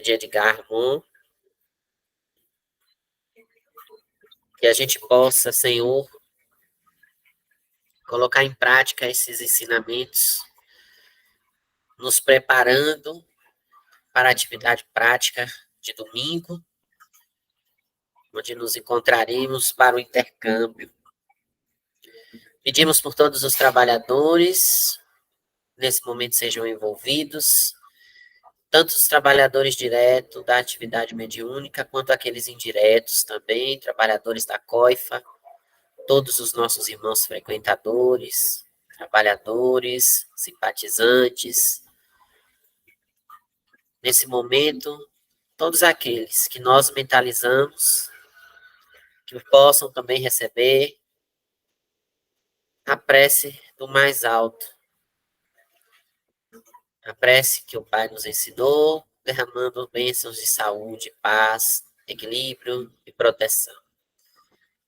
de Edgar Morin, que a gente possa, Senhor, colocar em prática esses ensinamentos, nos preparando para a atividade prática de domingo, onde nos encontraremos para o intercâmbio. Pedimos por todos os trabalhadores, nesse momento sejam envolvidos, tanto os trabalhadores diretos da atividade mediúnica, quanto aqueles indiretos também, trabalhadores da coifa, todos os nossos irmãos frequentadores, trabalhadores, simpatizantes. Nesse momento, todos aqueles que nós mentalizamos, que possam também receber a prece do mais alto, a prece que o Pai nos ensinou, derramando bênçãos de saúde, paz, equilíbrio e proteção.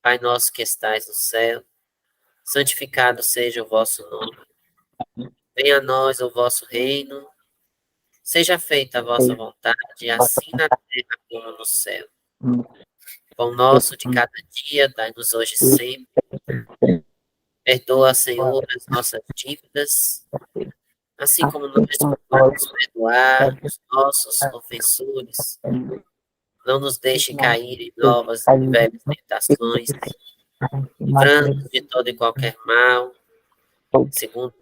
Pai nosso que estais no céu, santificado seja o vosso nome. Venha a nós o vosso reino, seja feita a vossa vontade, assim na terra como no céu. Pão nosso de cada dia, dai-nos hoje sempre. Perdoa, Senhor, as nossas dívidas, assim como nós podemos perdoar os nossos ofensores. Não nos deixe cair em novas e velhas tentações. Livra-nos de todo e qualquer mal, segundo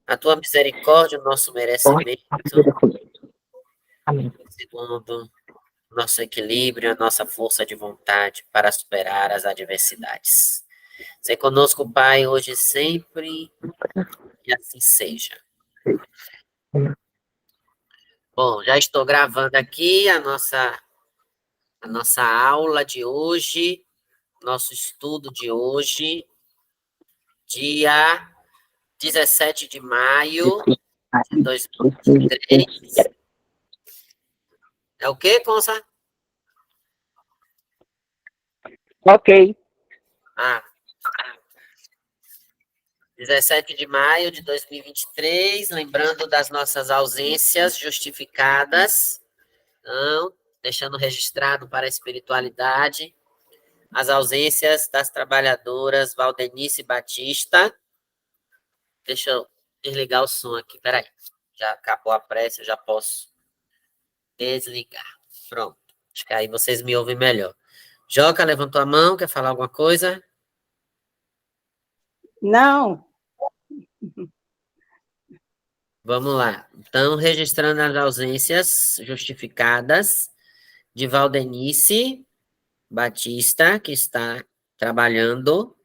a tua misericórdia, o nosso merecimento, segundo nosso equilíbrio, a nossa força de vontade para superar as adversidades. Ser conosco, Pai, hoje e sempre, e assim seja. Bom, já estou gravando aqui a nossa aula de hoje, nosso estudo de hoje, dia 17 de maio de 2023. É o quê, Consa? Ok. 17 de maio de 2023, lembrando das nossas ausências justificadas, então, deixando registrado para a espiritualidade, as ausências das trabalhadoras Valdenice Batista. Deixa eu desligar o som aqui, peraí. Já acabou a prece, eu já posso desligar. Pronto. Acho que aí vocês me ouvem melhor. Joca levantou a mão, quer falar alguma coisa? Não. Vamos lá. Então, registrando as ausências justificadas de Valdenice Batista, que está trabalhando,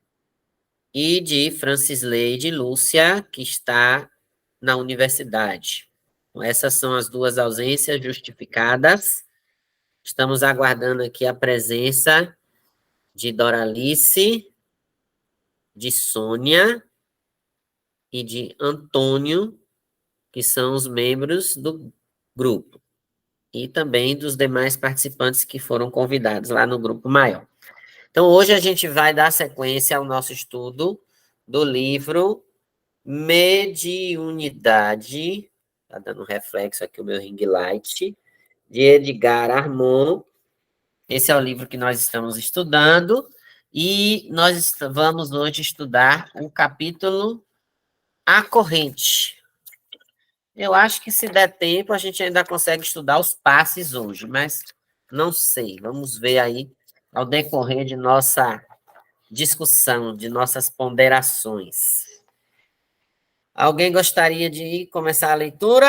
e de Francisleide Lúcia, que está na universidade. Então, essas são as duas ausências justificadas. Estamos aguardando aqui a presença de Doralice, de Sônia e de Antônio, que são os membros do grupo, e também dos demais participantes que foram convidados lá no grupo maior. Então, hoje a gente vai dar sequência ao nosso estudo do livro Mediunidade, está dando reflexo aqui o meu ring light, de Edgar Armand. Esse é o livro que nós estamos estudando, e nós vamos hoje estudar o capítulo A Corrente. Eu acho que, se der tempo, a gente ainda consegue estudar os passes hoje, mas não sei. Vamos ver aí, ao decorrer de nossa discussão, de nossas ponderações. Alguém gostaria de começar a leitura?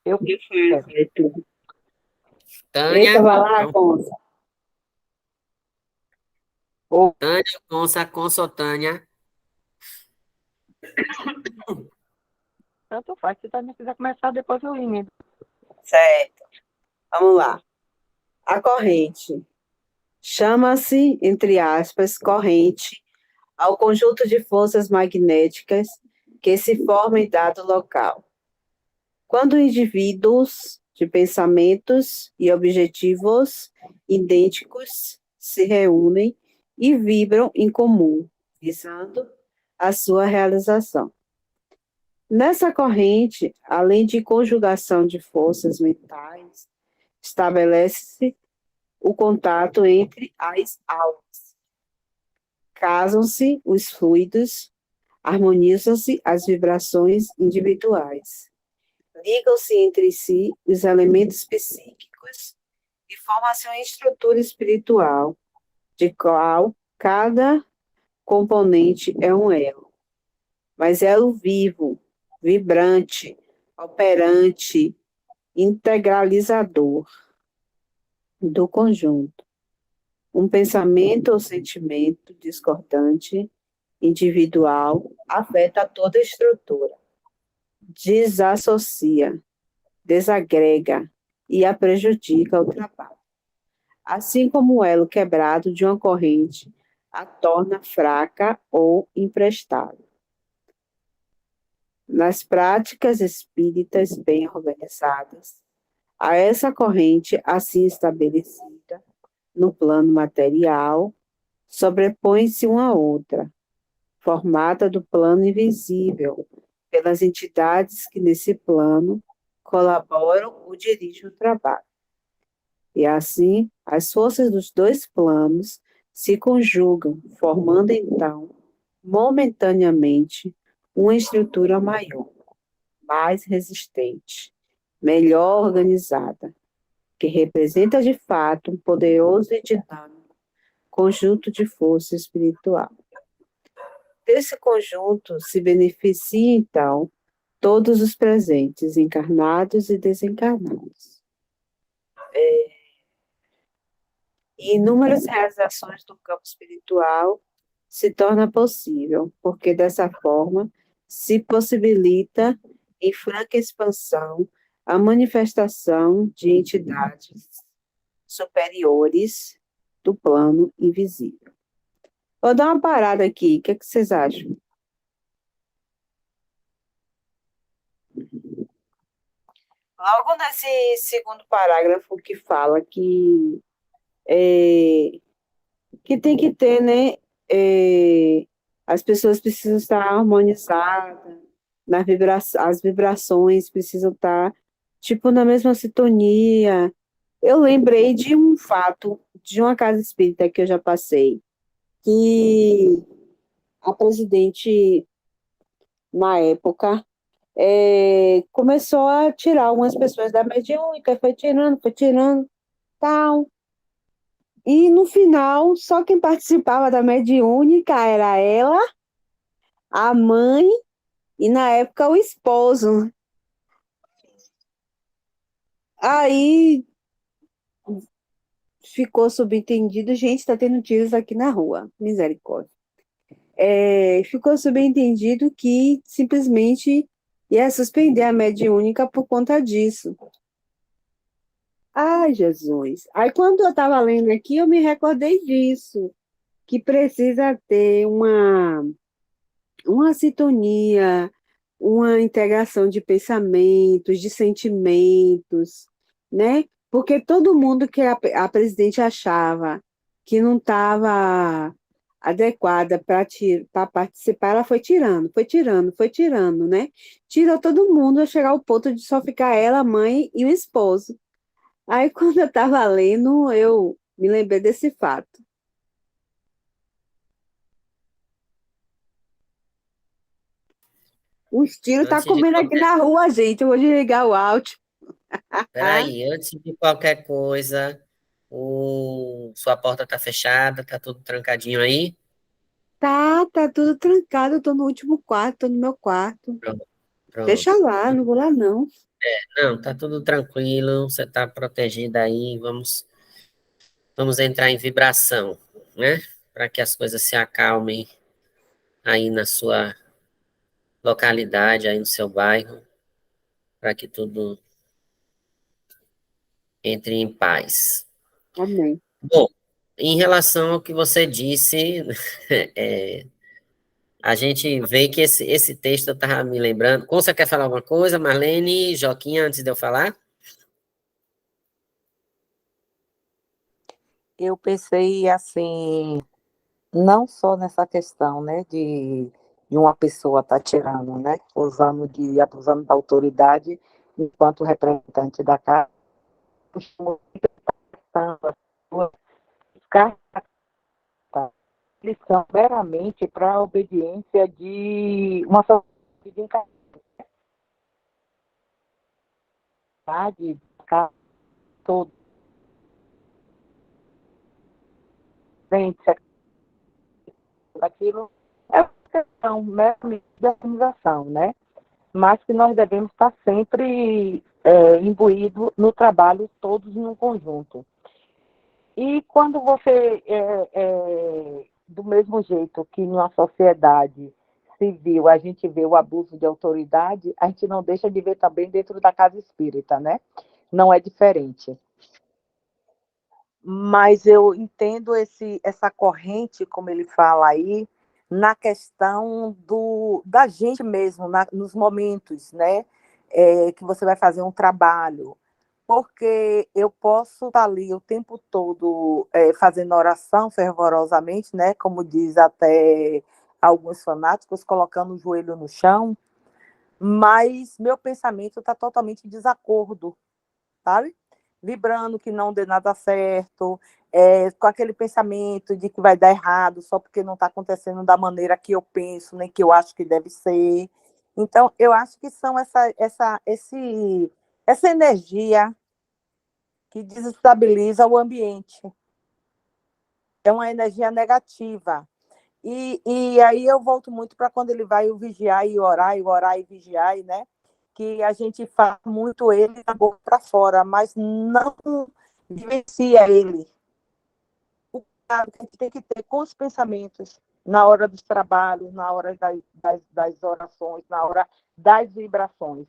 Eu que faço. Tânia? Eita, vai lá, Consa. Tânia, Consa ou Tânia? Tanto faz, se Tânia quiser começar, depois eu emendo. Certo. Vamos lá. A corrente. Chama-se, entre aspas, corrente ao conjunto de forças magnéticas que se formam em dado local. Quando indivíduos de pensamentos e objetivos idênticos se reúnem e vibram em comum, visando a sua realização. Nessa corrente, além de conjugação de forças mentais, estabelece-se o contato entre as almas. Casam-se os fluidos, harmonizam-se as vibrações individuais. Ligam-se entre si os elementos psíquicos e formam-se uma estrutura espiritual, de qual cada componente é um elo. Mas elo vivo, vibrante, operante, integralizador do conjunto. Um pensamento ou sentimento discordante, individual, afeta toda a estrutura, desassocia, desagrega e a prejudica o trabalho. Assim como o elo quebrado de uma corrente a torna fraca ou imprestável. Nas práticas espíritas bem organizadas, a essa corrente assim estabelecida no plano material, sobrepõe-se uma outra, formada do plano invisível, pelas entidades que nesse plano colaboram ou dirigem o trabalho. E assim, as forças dos dois planos se conjugam, formando então, momentaneamente, uma estrutura maior, mais resistente, melhor organizada, que representa de fato um poderoso e dinâmico conjunto de força espiritual. Desse conjunto se beneficiam, então, todos os presentes, encarnados e desencarnados. E inúmeras realizações do campo espiritual se torna possível, porque dessa forma se possibilita em franca expansão a manifestação de entidades superiores do plano invisível. Vou dar uma parada aqui, o que vocês acham? Logo nesse segundo parágrafo que fala que tem que ter, né? As pessoas precisam estar harmonizadas, as vibrações precisam estar, tipo, na mesma sintonia. Eu lembrei de um fato, de uma casa espírita que eu já passei, que a presidente, na época, começou a tirar algumas pessoas da mediúnica, foi tirando, tal. E no final, só quem participava da mediúnica era ela, a mãe e, na época, o esposo. Aí ficou subentendido, gente, está tendo tiros aqui na rua, misericórdia. Ficou subentendido que simplesmente ia suspender a mediúnica por conta disso. Ai, Jesus. Aí, quando eu estava lendo aqui, eu me recordei disso, que precisa ter uma sintonia, uma integração de pensamentos, de sentimentos, né? Porque todo mundo que a presidente achava que não estava adequada para participar, ela foi tirando, foi tirando, foi tirando, né? Tirou todo mundo a chegar ao ponto de só ficar ela, a mãe e o esposo. Aí, quando eu estava lendo, eu me lembrei desse fato. Os tiros tá Antes de comendo aqui qualquer... na rua, gente. Eu vou desligar o áudio. Peraí, antes de qualquer coisa, sua porta tá fechada, tá tudo trancadinho aí? Tá tudo trancado. Eu tô no último quarto, tô no meu quarto. Pronto, Deixa pronto. lá, não vou lá, não. Não, tá tudo tranquilo, você tá protegida aí, vamos entrar em vibração, né? Para que as coisas se acalmem aí na sua localidade, aí no seu bairro, para que tudo entre em paz. Amém. Bom, em relação ao que você disse, é, a gente vê que esse texto estava me lembrando. Como você quer falar alguma coisa, Marlene, Joquinha, antes de eu falar? Eu pensei assim, não só nessa questão, né, de uma pessoa estar tirando, né? Abusando da autoridade enquanto representante da casa, eles são meramente para a obediência de uma sociedade de incapacidade, todo aquilo é uma questão meramente de organização, né? Mas que nós devemos estar sempre imbuídos no trabalho, todos no conjunto. E quando você, do mesmo jeito que numa sociedade civil a gente vê o abuso de autoridade, a gente não deixa de ver também dentro da casa espírita, né? Não é diferente. Mas eu entendo essa corrente, como ele fala aí, na questão da gente mesmo, nos momentos, né? Que você vai fazer um trabalho, porque eu posso estar ali o tempo todo fazendo oração fervorosamente, né? Como diz até alguns fanáticos, colocando o joelho no chão, mas meu pensamento está totalmente em desacordo, sabe? Vibrando que não dê nada certo, com aquele pensamento de que vai dar errado só porque não está acontecendo da maneira que eu penso, nem que eu acho que deve ser. Então, eu acho que são essa energia que desestabiliza o ambiente. É uma energia negativa. E aí eu volto muito para quando ele vai o vigiar e orar e vigiar, né? Que a gente faz muito ele da boca para fora, mas não vivencia ele. O cuidado que a gente tem que ter com os pensamentos na hora dos trabalhos, na hora das orações, na hora das vibrações.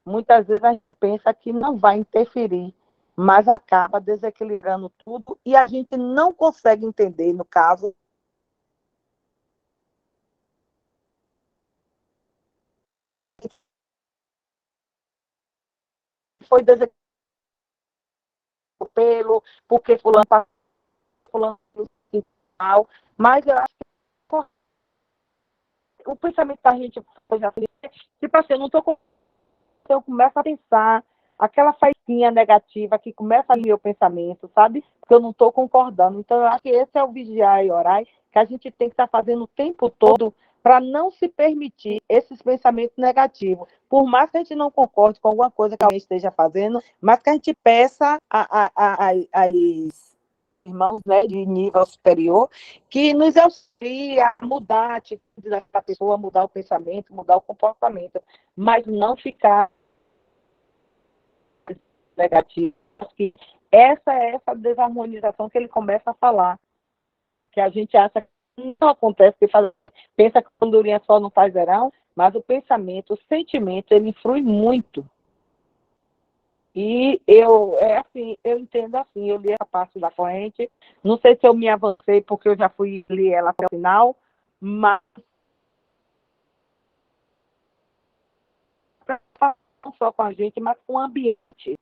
Muitas vezes a gente pensa que não vai interferir, mas acaba desequilibrando tudo e a gente não consegue entender, no caso, foi desequilibrado pelo, porque fulano e tal, mas eu acho que o pensamento da gente foi assim, tipo assim, eu não estou com, eu começo a pensar aquela faísquinha negativa que começa ali o pensamento, sabe? Que eu não estou concordando. Então, eu acho que esse é o vigiar e orar que a gente tem que estar fazendo o tempo todo para não se permitir esses pensamentos negativos. Por mais que a gente não concorde com alguma coisa que alguém esteja fazendo, mas que a gente peça a irmãos, né, de nível superior, que nos auxilia a mudar a atitude da pessoa, mudar o pensamento, mudar o comportamento, mas não ficar negativo. Que essa é essa desarmonização que ele começa a falar, que a gente acha que não acontece, que pensa que a andorinha só não faz verão, mas o pensamento, o sentimento, ele influi muito. E assim, eu entendo assim, eu li essa parte da corrente, não sei se eu me avancei, porque eu já fui li ela até o final, mas não só com a gente, mas com o ambiente.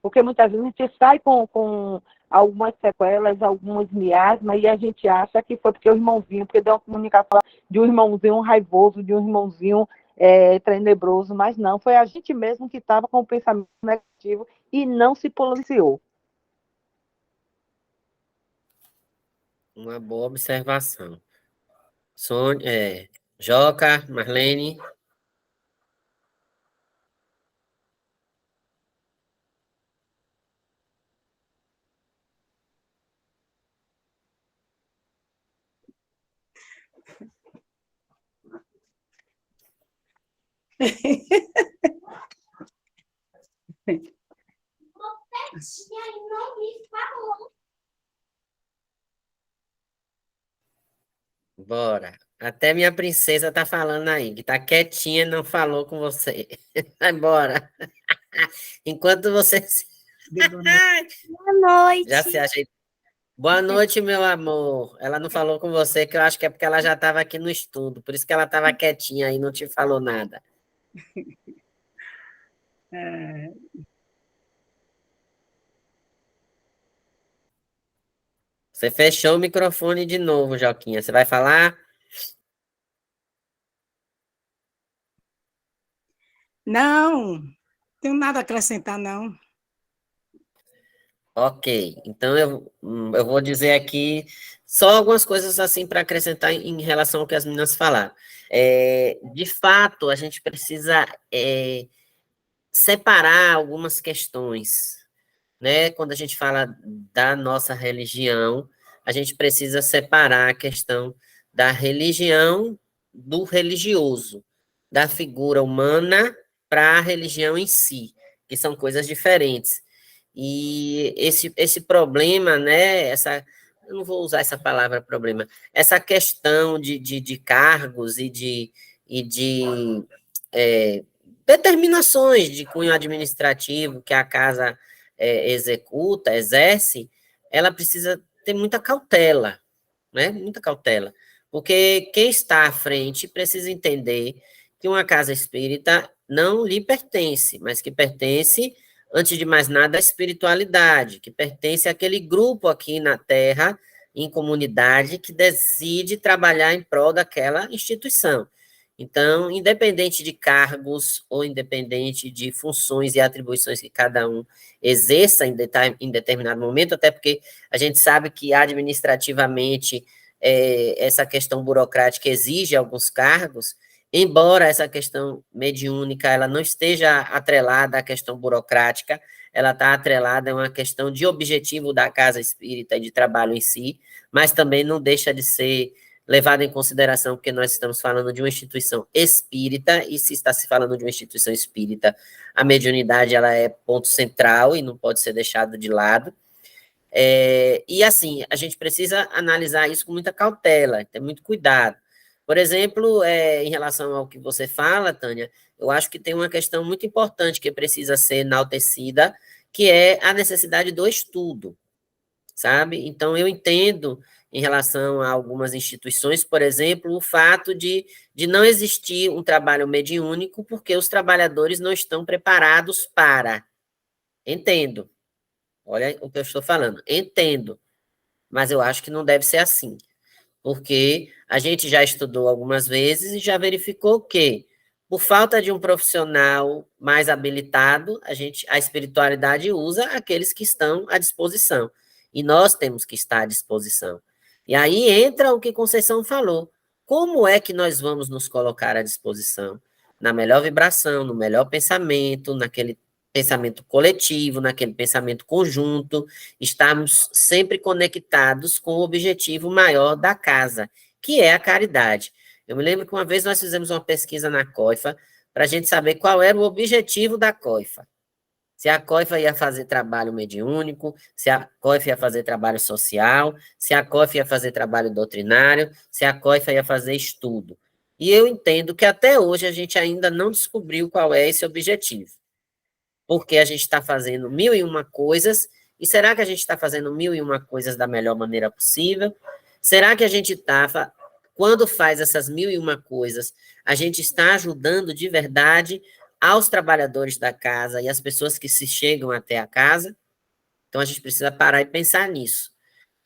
Porque muitas vezes a gente sai com algumas sequelas, algumas miasmas, e a gente acha que foi porque o irmãozinho, porque deu uma comunicação de um irmãozinho raivoso, de um irmãozinho tenebroso, mas não, foi a gente mesmo que estava com o pensamento negativo e não se policiou. Uma boa observação. Sônia, Joca, Marlene. Bora. Até minha princesa tá falando aí, que tá quietinha e não falou com você. Vai embora. Enquanto você Boa noite. já se ajeita. Boa noite, meu amor. Ela não falou com você, que eu acho que é porque ela já estava aqui no estudo, por isso que ela estava quietinha aí, não te falou nada. Você fechou o microfone de novo, Joquinha. Você vai falar? Não, tenho nada a acrescentar, não. Ok, então eu vou dizer aqui só algumas coisas assim para acrescentar em relação ao que as meninas falaram. De fato, a gente precisa separar algumas questões, né? Quando a gente fala da nossa religião, a gente precisa separar a questão da religião do religioso, da figura humana para a religião em si, que são coisas diferentes. E esse problema, né? Eu não vou usar essa palavra problema, essa questão de cargos e de determinações de cunho administrativo que a casa executa, exerce, ela precisa ter muita cautela, né? Muita cautela. Porque quem está à frente precisa entender que uma casa espírita não lhe pertence, mas que pertence, antes de mais nada, à espiritualidade, que pertence àquele grupo aqui na Terra, em comunidade, que decide trabalhar em prol daquela instituição. Então, independente de cargos ou independente de funções e atribuições que cada um exerça em determinado momento, até porque a gente sabe que administrativamente essa questão burocrática exige alguns cargos, embora essa questão mediúnica ela não esteja atrelada à questão burocrática, ela está atrelada a uma questão de objetivo da casa espírita e de trabalho em si, mas também não deixa de ser levado em consideração, porque nós estamos falando de uma instituição espírita, e se está se falando de uma instituição espírita, a mediunidade ela é ponto central e não pode ser deixada de lado. E assim, a gente precisa analisar isso com muita cautela, ter muito cuidado. Por exemplo, em relação ao que você fala, Tânia, eu acho que tem uma questão muito importante que precisa ser enaltecida, que é a necessidade do estudo, sabe? Então, eu entendo, em relação a algumas instituições, por exemplo, o fato de não existir um trabalho mediúnico porque os trabalhadores não estão preparados para. Entendo. Olha o que eu estou falando. Entendo. Mas eu acho que não deve ser assim. Porque a gente já estudou algumas vezes e já verificou que, por falta de um profissional mais habilitado, a espiritualidade usa aqueles que estão à disposição. E nós temos que estar à disposição. E aí entra o que Conceição falou. Como é que nós vamos nos colocar à disposição? Na melhor vibração, no melhor pensamento, naquele pensamento coletivo, naquele pensamento conjunto, estarmos sempre conectados com o objetivo maior da casa, que é a caridade. Eu me lembro que uma vez nós fizemos uma pesquisa na COIFA para a gente saber qual era o objetivo da COIFA. Se a COIFA ia fazer trabalho mediúnico, se a COIFA ia fazer trabalho social, se a COIFA ia fazer trabalho doutrinário, se a COIFA ia fazer estudo. E eu entendo que até hoje a gente ainda não descobriu qual é esse objetivo. Porque a gente está fazendo 1001 coisas, e será que a gente está fazendo 1001 coisas da melhor maneira possível? Será que a gente está, quando faz essas 1001 coisas, a gente está ajudando de verdade aos trabalhadores da casa e às pessoas que se chegam até a casa? Então, a gente precisa parar e pensar nisso,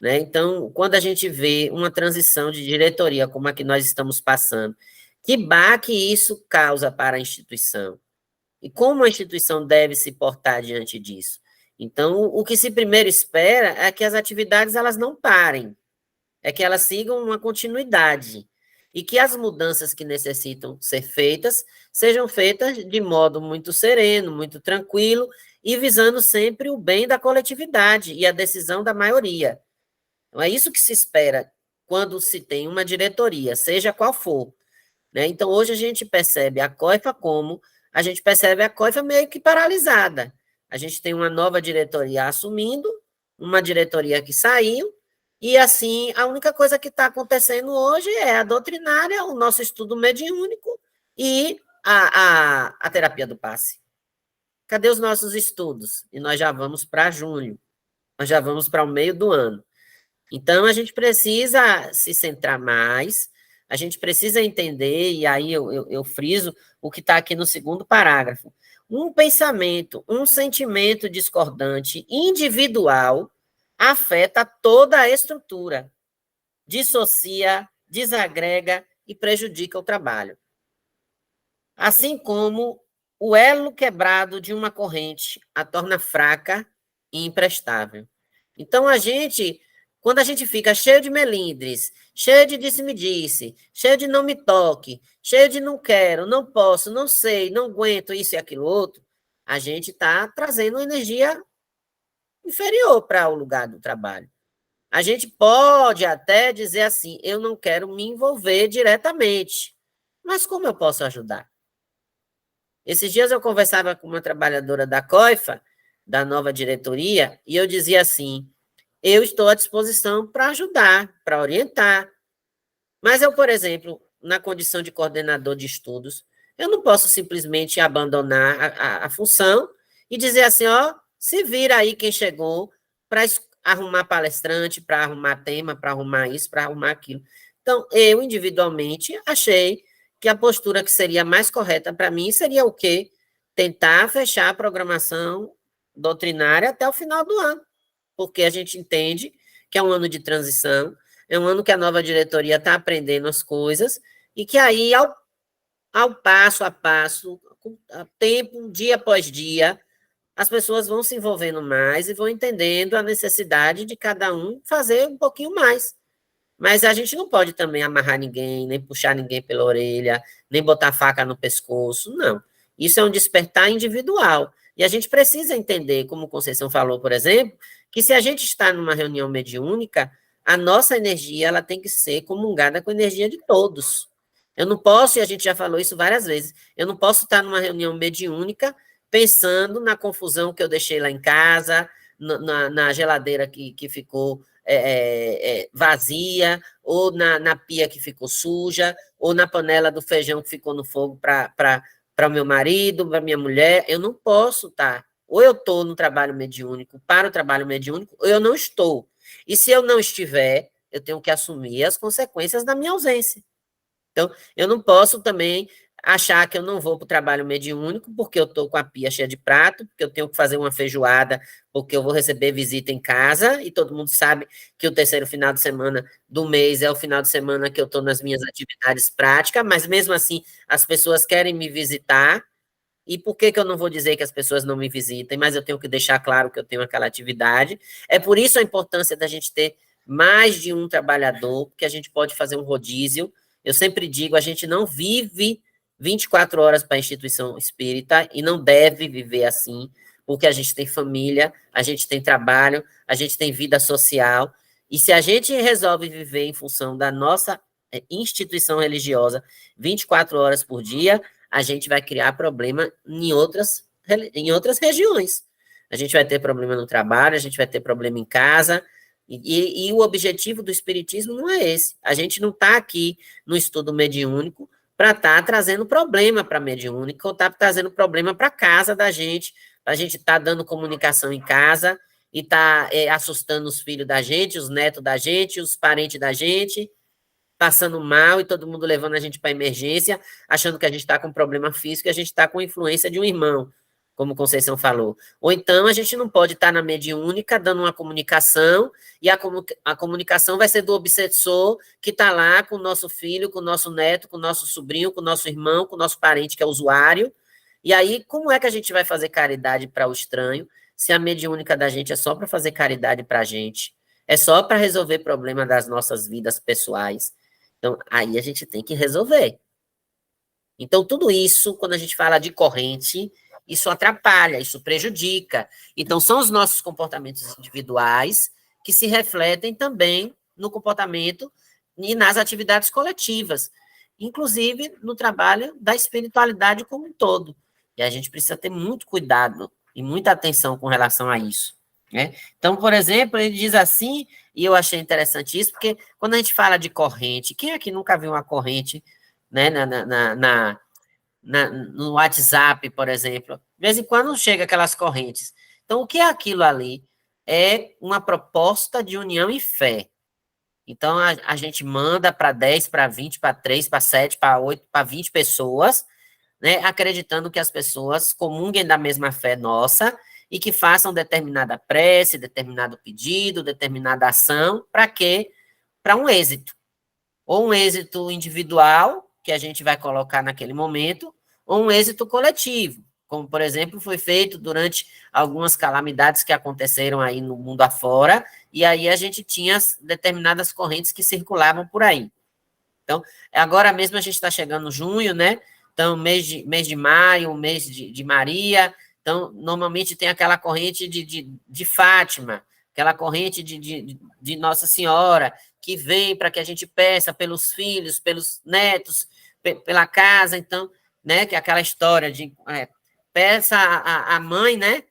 né? Então, quando a gente vê uma transição de diretoria como a que nós estamos passando, que baque isso causa para a instituição? E como a instituição deve se portar diante disso? Então, o que se primeiro espera é que as atividades elas não parem, é que elas sigam uma continuidade, e que as mudanças que necessitam ser feitas, sejam feitas de modo muito sereno, muito tranquilo, e visando sempre o bem da coletividade e a decisão da maioria. Então, é isso que se espera quando se tem uma diretoria, seja qual for, né? Então, hoje a gente percebe a COIFA como a gente percebe a COIFA meio que paralisada. A gente tem uma nova diretoria assumindo, uma diretoria que saiu, e assim, a única coisa que está acontecendo hoje é a doutrinária, o nosso estudo mediúnico e a terapia do passe. Cadê os nossos estudos? E nós já vamos para junho, nós já vamos para o meio do ano. Então, a gente precisa se centrar mais, a gente precisa entender, e aí eu friso o que está aqui no segundo parágrafo. Um pensamento, um sentimento discordante individual afeta toda a estrutura, dissocia, desagrega e prejudica o trabalho. Assim como o elo quebrado de uma corrente a torna fraca e imprestável. Então, quando a gente fica cheio de melindres, cheio de disse-me-disse, cheio de não me toque, cheio de não quero, não posso, não sei, não aguento isso e aquilo outro, a gente está trazendo energia inferior para o lugar do trabalho. A gente pode até dizer assim, eu não quero me envolver diretamente, mas como eu posso ajudar? Esses dias eu conversava com uma trabalhadora da COIFA, da nova diretoria, e eu dizia assim, eu estou à disposição para ajudar, para orientar, mas eu, por exemplo, na condição de coordenador de estudos, eu não posso simplesmente abandonar a função e dizer assim, ó, se vira aí quem chegou para arrumar palestrante, para arrumar tema, para arrumar isso, para arrumar aquilo. Então, eu, individualmente, achei que a postura que seria mais correta para mim seria o quê? Tentar fechar a programação doutrinária até o final do ano, porque a gente entende que é um ano de transição, é um ano que a nova diretoria está aprendendo as coisas, e que aí, ao passo a passo, a tempo, dia após dia, as pessoas vão se envolvendo mais e vão entendendo a necessidade de cada um fazer um pouquinho mais. Mas a gente não pode também amarrar ninguém, nem puxar ninguém pela orelha, nem botar faca no pescoço, não. Isso é um despertar individual. E a gente precisa entender, como o Conceição falou, por exemplo, que se a gente está numa reunião mediúnica, a nossa energia ela tem que ser comungada com a energia de todos. Eu não posso, e a gente já falou isso várias vezes, eu não posso estar numa reunião mediúnica pensando na confusão que eu deixei lá em casa, na geladeira que ficou vazia, ou na pia que ficou suja, ou na panela do feijão que ficou no fogo para o meu marido, para minha mulher. Eu não posso estar. Ou eu estou no trabalho mediúnico, para o trabalho mediúnico, ou eu não estou. E se eu não estiver, eu tenho que assumir as consequências da minha ausência. Então, eu não posso também achar que eu não vou para o trabalho mediúnico porque eu estou com a pia cheia de prato, porque eu tenho que fazer uma feijoada, porque eu vou receber visita em casa, e todo mundo sabe que o terceiro final de semana do mês é o final de semana que eu estou nas minhas atividades práticas, mas mesmo assim as pessoas querem me visitar, e por que eu não vou dizer que as pessoas não me visitem, mas eu tenho que deixar claro que eu tenho aquela atividade. É por isso a importância da gente ter mais de um trabalhador, porque a gente pode fazer um rodízio. Eu sempre digo, a gente não vive 24 horas para a instituição espírita e não deve viver assim, porque a gente tem família, a gente tem trabalho, a gente tem vida social, e se a gente resolve viver em função da nossa instituição religiosa 24 horas por dia, a gente vai criar problema em outras regiões. A gente vai ter problema no trabalho, a gente vai ter problema em casa, e o objetivo do espiritismo não é esse. A gente não está aqui no estudo mediúnico para estar trazendo problema para a mediúnica, ou estar trazendo problema para a casa da gente, para a gente estar dando comunicação em casa, e estar assustando os filhos da gente, os netos da gente, os parentes da gente, passando mal e todo mundo levando a gente para emergência, achando que a gente está com problema físico e a gente está com influência de um irmão, como Conceição falou. Ou então a gente não pode estar na mediúnica dando uma comunicação e a comunicação vai ser do obsessor que está lá com o nosso filho, com o nosso neto, com o nosso sobrinho, com o nosso irmão, com o nosso parente que é usuário. E aí, como é que a gente vai fazer caridade para o estranho se a mediúnica da gente é só para fazer caridade para a gente? É só para resolver problema das nossas vidas pessoais. Então, aí a gente tem que resolver. Então, tudo isso, quando a gente fala de corrente, isso atrapalha, isso prejudica. Então, são os nossos comportamentos individuais que se refletem também no comportamento e nas atividades coletivas, inclusive no trabalho da espiritualidade como um todo. E a gente precisa ter muito cuidado e muita atenção com relação a isso, né? Então, por exemplo, ele diz assim, e eu achei interessante isso, porque quando a gente fala de corrente, quem aqui nunca viu uma corrente, né, no WhatsApp, por exemplo? De vez em quando chega aquelas correntes. Então, o que é aquilo ali? É uma proposta de união e fé. Então, a gente manda para 10, para 20, para 3, para 7, para 8, para 20 pessoas, né, acreditando que as pessoas comunguem da mesma fé nossa e que façam determinada prece, determinado pedido, determinada ação, para quê? Para um êxito. Ou um êxito individual, que a gente vai colocar naquele momento, ou um êxito coletivo, como, por exemplo, foi feito durante algumas calamidades que aconteceram aí no mundo afora, e aí a gente tinha determinadas correntes que circulavam por aí. Então, agora mesmo a gente está chegando no junho, né? Então, mês de maio, mês de Maria. Então, normalmente tem aquela corrente de Fátima, aquela corrente de Nossa Senhora, que vem para que a gente peça pelos filhos, pelos netos, pela casa. Então, né? Que é aquela história de peça a mãe, né?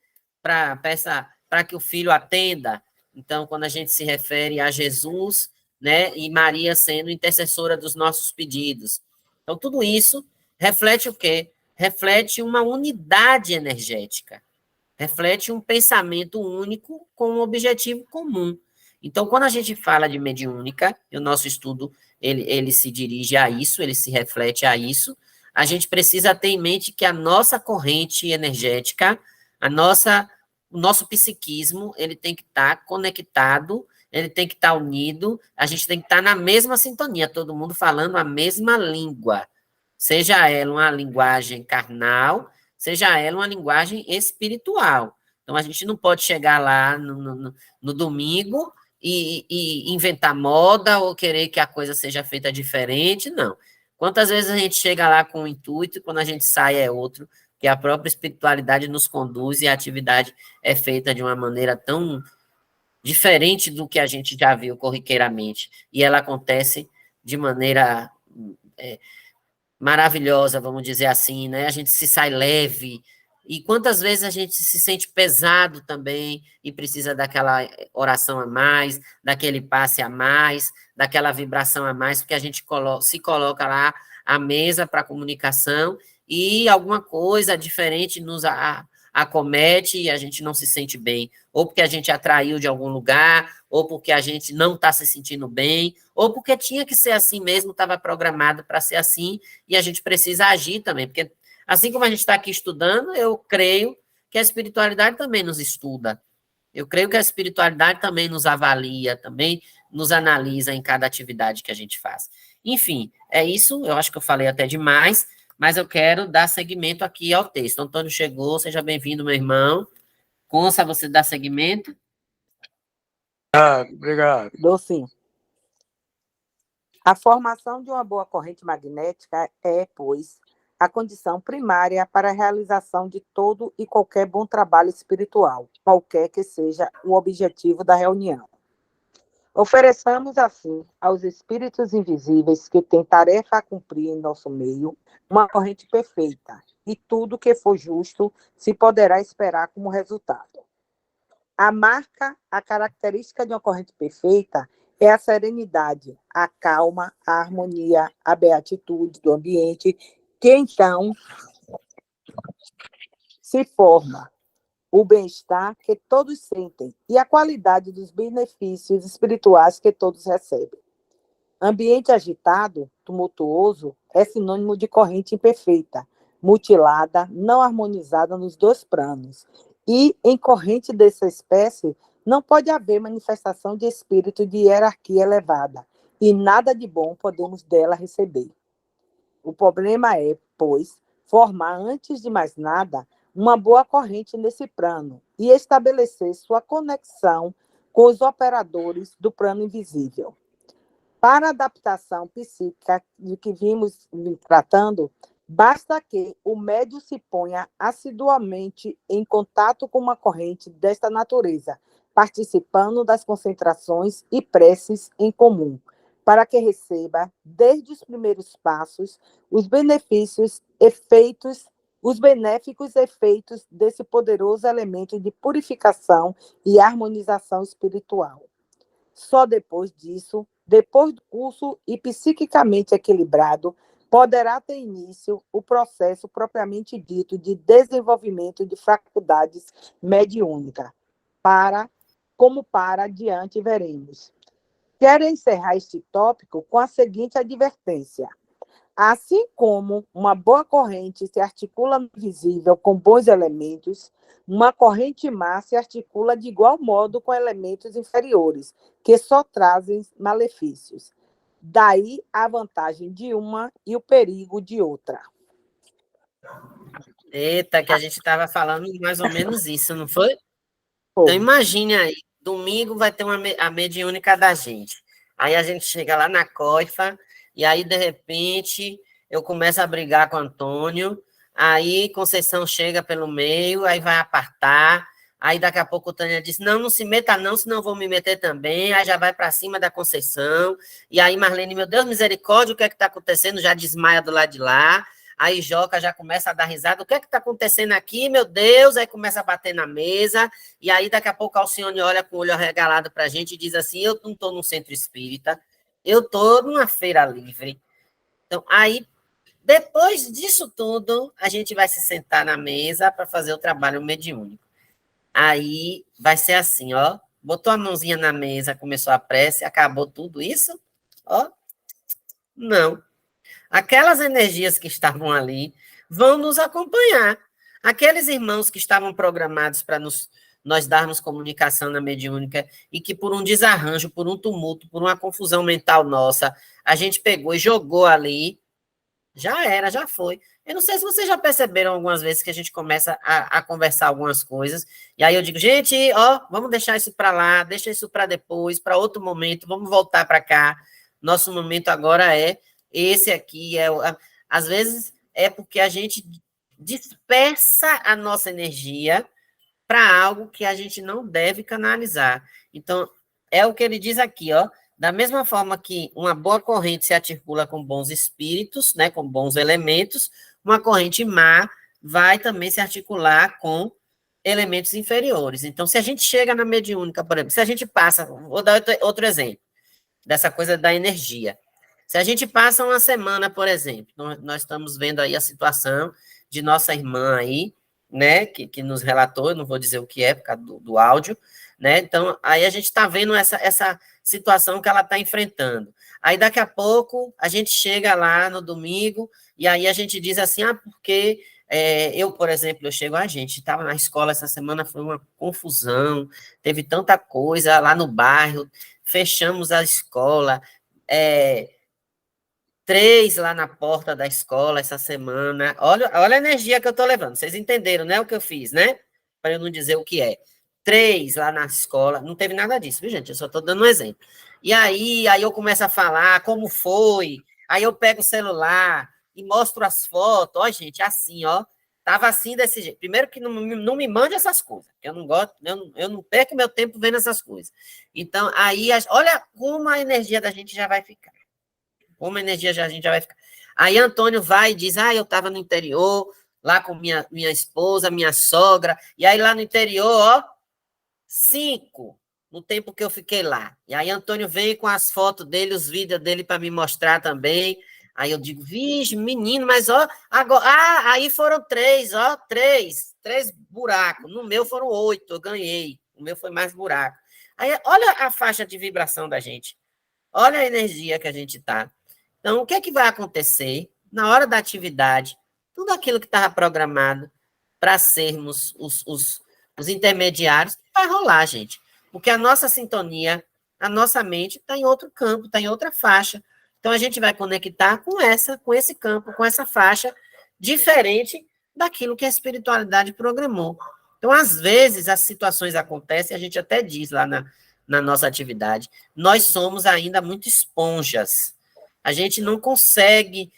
Peça para que o filho atenda. Então, quando a gente se refere a Jesus, né, e Maria sendo intercessora dos nossos pedidos. Então, tudo isso reflete o quê? Reflete uma unidade energética, reflete um pensamento único com um objetivo comum. Então, quando a gente fala de mediúnica, e o nosso estudo ele se dirige a isso, ele se reflete a isso, a gente precisa ter em mente que a nossa corrente energética, o nosso psiquismo, ele tem que estar conectado, ele tem que estar unido, a gente tem que estar na mesma sintonia, todo mundo falando a mesma língua, seja ela uma linguagem carnal, seja ela uma linguagem espiritual. Então, a gente não pode chegar lá no domingo e inventar moda ou querer que a coisa seja feita diferente, não. Quantas vezes a gente chega lá com um intuito e quando a gente sai é outro, que a própria espiritualidade nos conduz e a atividade é feita de uma maneira tão diferente do que a gente já viu corriqueiramente, e ela acontece de maneira maravilhosa, vamos dizer assim, né? A gente se sai leve, e quantas vezes a gente se sente pesado também, e precisa daquela oração a mais, daquele passe a mais, daquela vibração a mais, porque a gente se coloca lá à mesa para comunicação, e alguma coisa diferente nos acomete e a gente não se sente bem, ou porque a gente atraiu de algum lugar, ou porque a gente não está se sentindo bem, ou porque tinha que ser assim mesmo, estava programado para ser assim, e a gente precisa agir também, porque assim como a gente está aqui estudando, eu creio que a espiritualidade também nos estuda, eu creio que a espiritualidade também nos avalia, também nos analisa em cada atividade que a gente faz. Enfim, é isso, eu acho que eu falei até demais, mas eu quero dar seguimento aqui ao texto. Antônio chegou, seja bem-vindo, meu irmão. Consta, você dá seguimento? Obrigado. Dou sim. A formação de uma boa corrente magnética é, pois, a condição primária para a realização de todo e qualquer bom trabalho espiritual, qualquer que seja o objetivo da reunião. Ofereçamos, assim, aos espíritos invisíveis que têm tarefa a cumprir em nosso meio, uma corrente perfeita, e tudo que for justo se poderá esperar como resultado. A característica de uma corrente perfeita é a serenidade, a calma, a harmonia, a beatitude do ambiente, que então se forma o bem-estar que todos sentem e a qualidade dos benefícios espirituais que todos recebem. Ambiente agitado, tumultuoso, é sinônimo de corrente imperfeita, mutilada, não harmonizada nos dois planos. E, em corrente dessa espécie, não pode haver manifestação de espírito de hierarquia elevada, e nada de bom podemos dela receber. O problema é, pois, formar, antes de mais nada, uma boa corrente nesse plano e estabelecer sua conexão com os operadores do plano invisível. Para a adaptação psíquica de que vimos tratando, basta que o médium se ponha assiduamente em contato com uma corrente desta natureza, participando das concentrações e preces em comum, para que receba, desde os primeiros passos, os benéficos efeitos desse poderoso elemento de purificação e harmonização espiritual. Só depois disso, depois do curso e psiquicamente equilibrado, poderá ter início o processo propriamente dito de desenvolvimento de faculdades mediúnicas, como para adiante veremos. Quero encerrar este tópico com a seguinte advertência. Assim como uma boa corrente se articula no visível com bons elementos, uma corrente má se articula de igual modo com elementos inferiores, que só trazem malefícios. Daí a vantagem de uma e o perigo de outra. Eita, que a gente estava falando mais ou menos isso, não foi? Pô, Então, imagine aí, domingo vai ter a mediúnica da gente. Aí a gente chega lá na coifa, e aí, de repente, eu começo a brigar com o Antônio, aí Conceição chega pelo meio, aí vai apartar, aí daqui a pouco o Tânia diz, não, não se meta não, senão eu vou me meter também, aí já vai para cima da Conceição, e aí Marlene, meu Deus, misericórdia, o que é que está acontecendo? Já desmaia do lado de lá, aí Joca já começa a dar risada, o que é que está acontecendo aqui, meu Deus? Aí começa a bater na mesa, e aí, daqui a pouco, a Alcione olha com o olho arregalado para a gente e diz assim, eu não estou num centro espírita, eu estou numa feira livre. Então, aí, depois disso tudo, a gente vai se sentar na mesa para fazer o trabalho mediúnico. Aí, vai ser assim, ó, botou a mãozinha na mesa, começou a prece, acabou tudo isso? Ó, não. Aquelas energias que estavam ali vão nos acompanhar. Aqueles irmãos que estavam programados para nós darmos comunicação na mediúnica e que por um desarranjo, por um tumulto, por uma confusão mental nossa, a gente pegou e jogou ali, já era, já foi. Eu não sei se vocês já perceberam algumas vezes que a gente começa a conversar algumas coisas, e aí eu digo, gente, ó, vamos deixar isso para lá, deixa isso para depois, para outro momento, vamos voltar para cá. Nosso momento agora é esse aqui, às vezes é porque a gente dispersa a nossa energia para algo que a gente não deve canalizar. Então, é o que ele diz aqui, ó. Da mesma forma que uma boa corrente se articula com bons espíritos, né, com bons elementos, uma corrente má vai também se articular com elementos inferiores. Então, se a gente chega na mediúnica, por exemplo, se a gente passa, vou dar outro exemplo, dessa coisa da energia. Se a gente passa uma semana, por exemplo, nós estamos vendo aí a situação de nossa irmã aí, né, que nos relatou, eu não vou dizer o que é, por causa do áudio, né, então, aí a gente está vendo essa situação que ela está enfrentando. Aí, daqui a pouco, a gente chega lá no domingo, e aí a gente diz assim, porque eu, por exemplo, a gente estava na escola essa semana, foi uma confusão, teve tanta coisa lá no bairro, fechamos a escola, 3 lá na porta da escola essa semana. Olha a energia que eu estou levando. Vocês entenderam, né, o que eu fiz, né? Para eu não dizer o que é. 3 lá na escola. Não teve nada disso, viu, gente? Eu só estou dando um exemplo. E aí eu começo a falar como foi. Aí eu pego o celular e mostro as fotos. Ó, gente, assim, ó. Tava assim desse jeito. Primeiro que não me mande essas coisas. Eu não gosto, eu não perco meu tempo vendo essas coisas. Então, aí, olha como a energia da gente já vai ficar. Como a energia a gente já vai ficar. Aí Antônio vai e diz, eu estava no interior, lá com minha esposa, minha sogra, e aí lá no interior, ó, 5, no tempo que eu fiquei lá. E aí Antônio vem com as fotos dele, os vídeos dele para me mostrar também. Aí eu digo, vixe, menino, mas ó, agora, aí foram 3, ó, 3 buracos. No meu foram 8, eu ganhei. O meu foi mais buraco. Aí olha a faixa de vibração da gente. Olha a energia que a gente está. Então, o que é que vai acontecer na hora da atividade? Tudo aquilo que estava programado para sermos os intermediários vai rolar, gente. Porque a nossa sintonia, a nossa mente está em outro campo, está em outra faixa. Então, a gente vai conectar com esse campo, com essa faixa, diferente daquilo que a espiritualidade programou. Então, às vezes, as situações acontecem, a gente até diz lá na nossa atividade, nós somos ainda muito esponjas. A gente não consegue,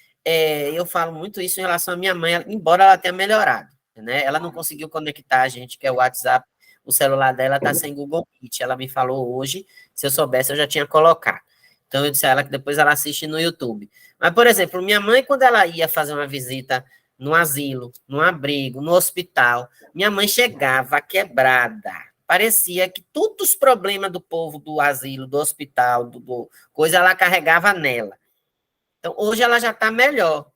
eu falo muito isso em relação à minha mãe, embora ela tenha melhorado, né? Ela não conseguiu conectar a gente, que é o WhatsApp, o celular dela está sem Google Meet. Ela me falou hoje, se eu soubesse, eu já tinha colocado. Então, eu disse a ela que depois ela assiste no YouTube. Mas, por exemplo, minha mãe, quando ela ia fazer uma visita no asilo, no abrigo, no hospital, minha mãe chegava quebrada. Parecia que todos os problemas do povo do asilo, do hospital, coisa, ela carregava nela. Então, hoje ela já está melhor.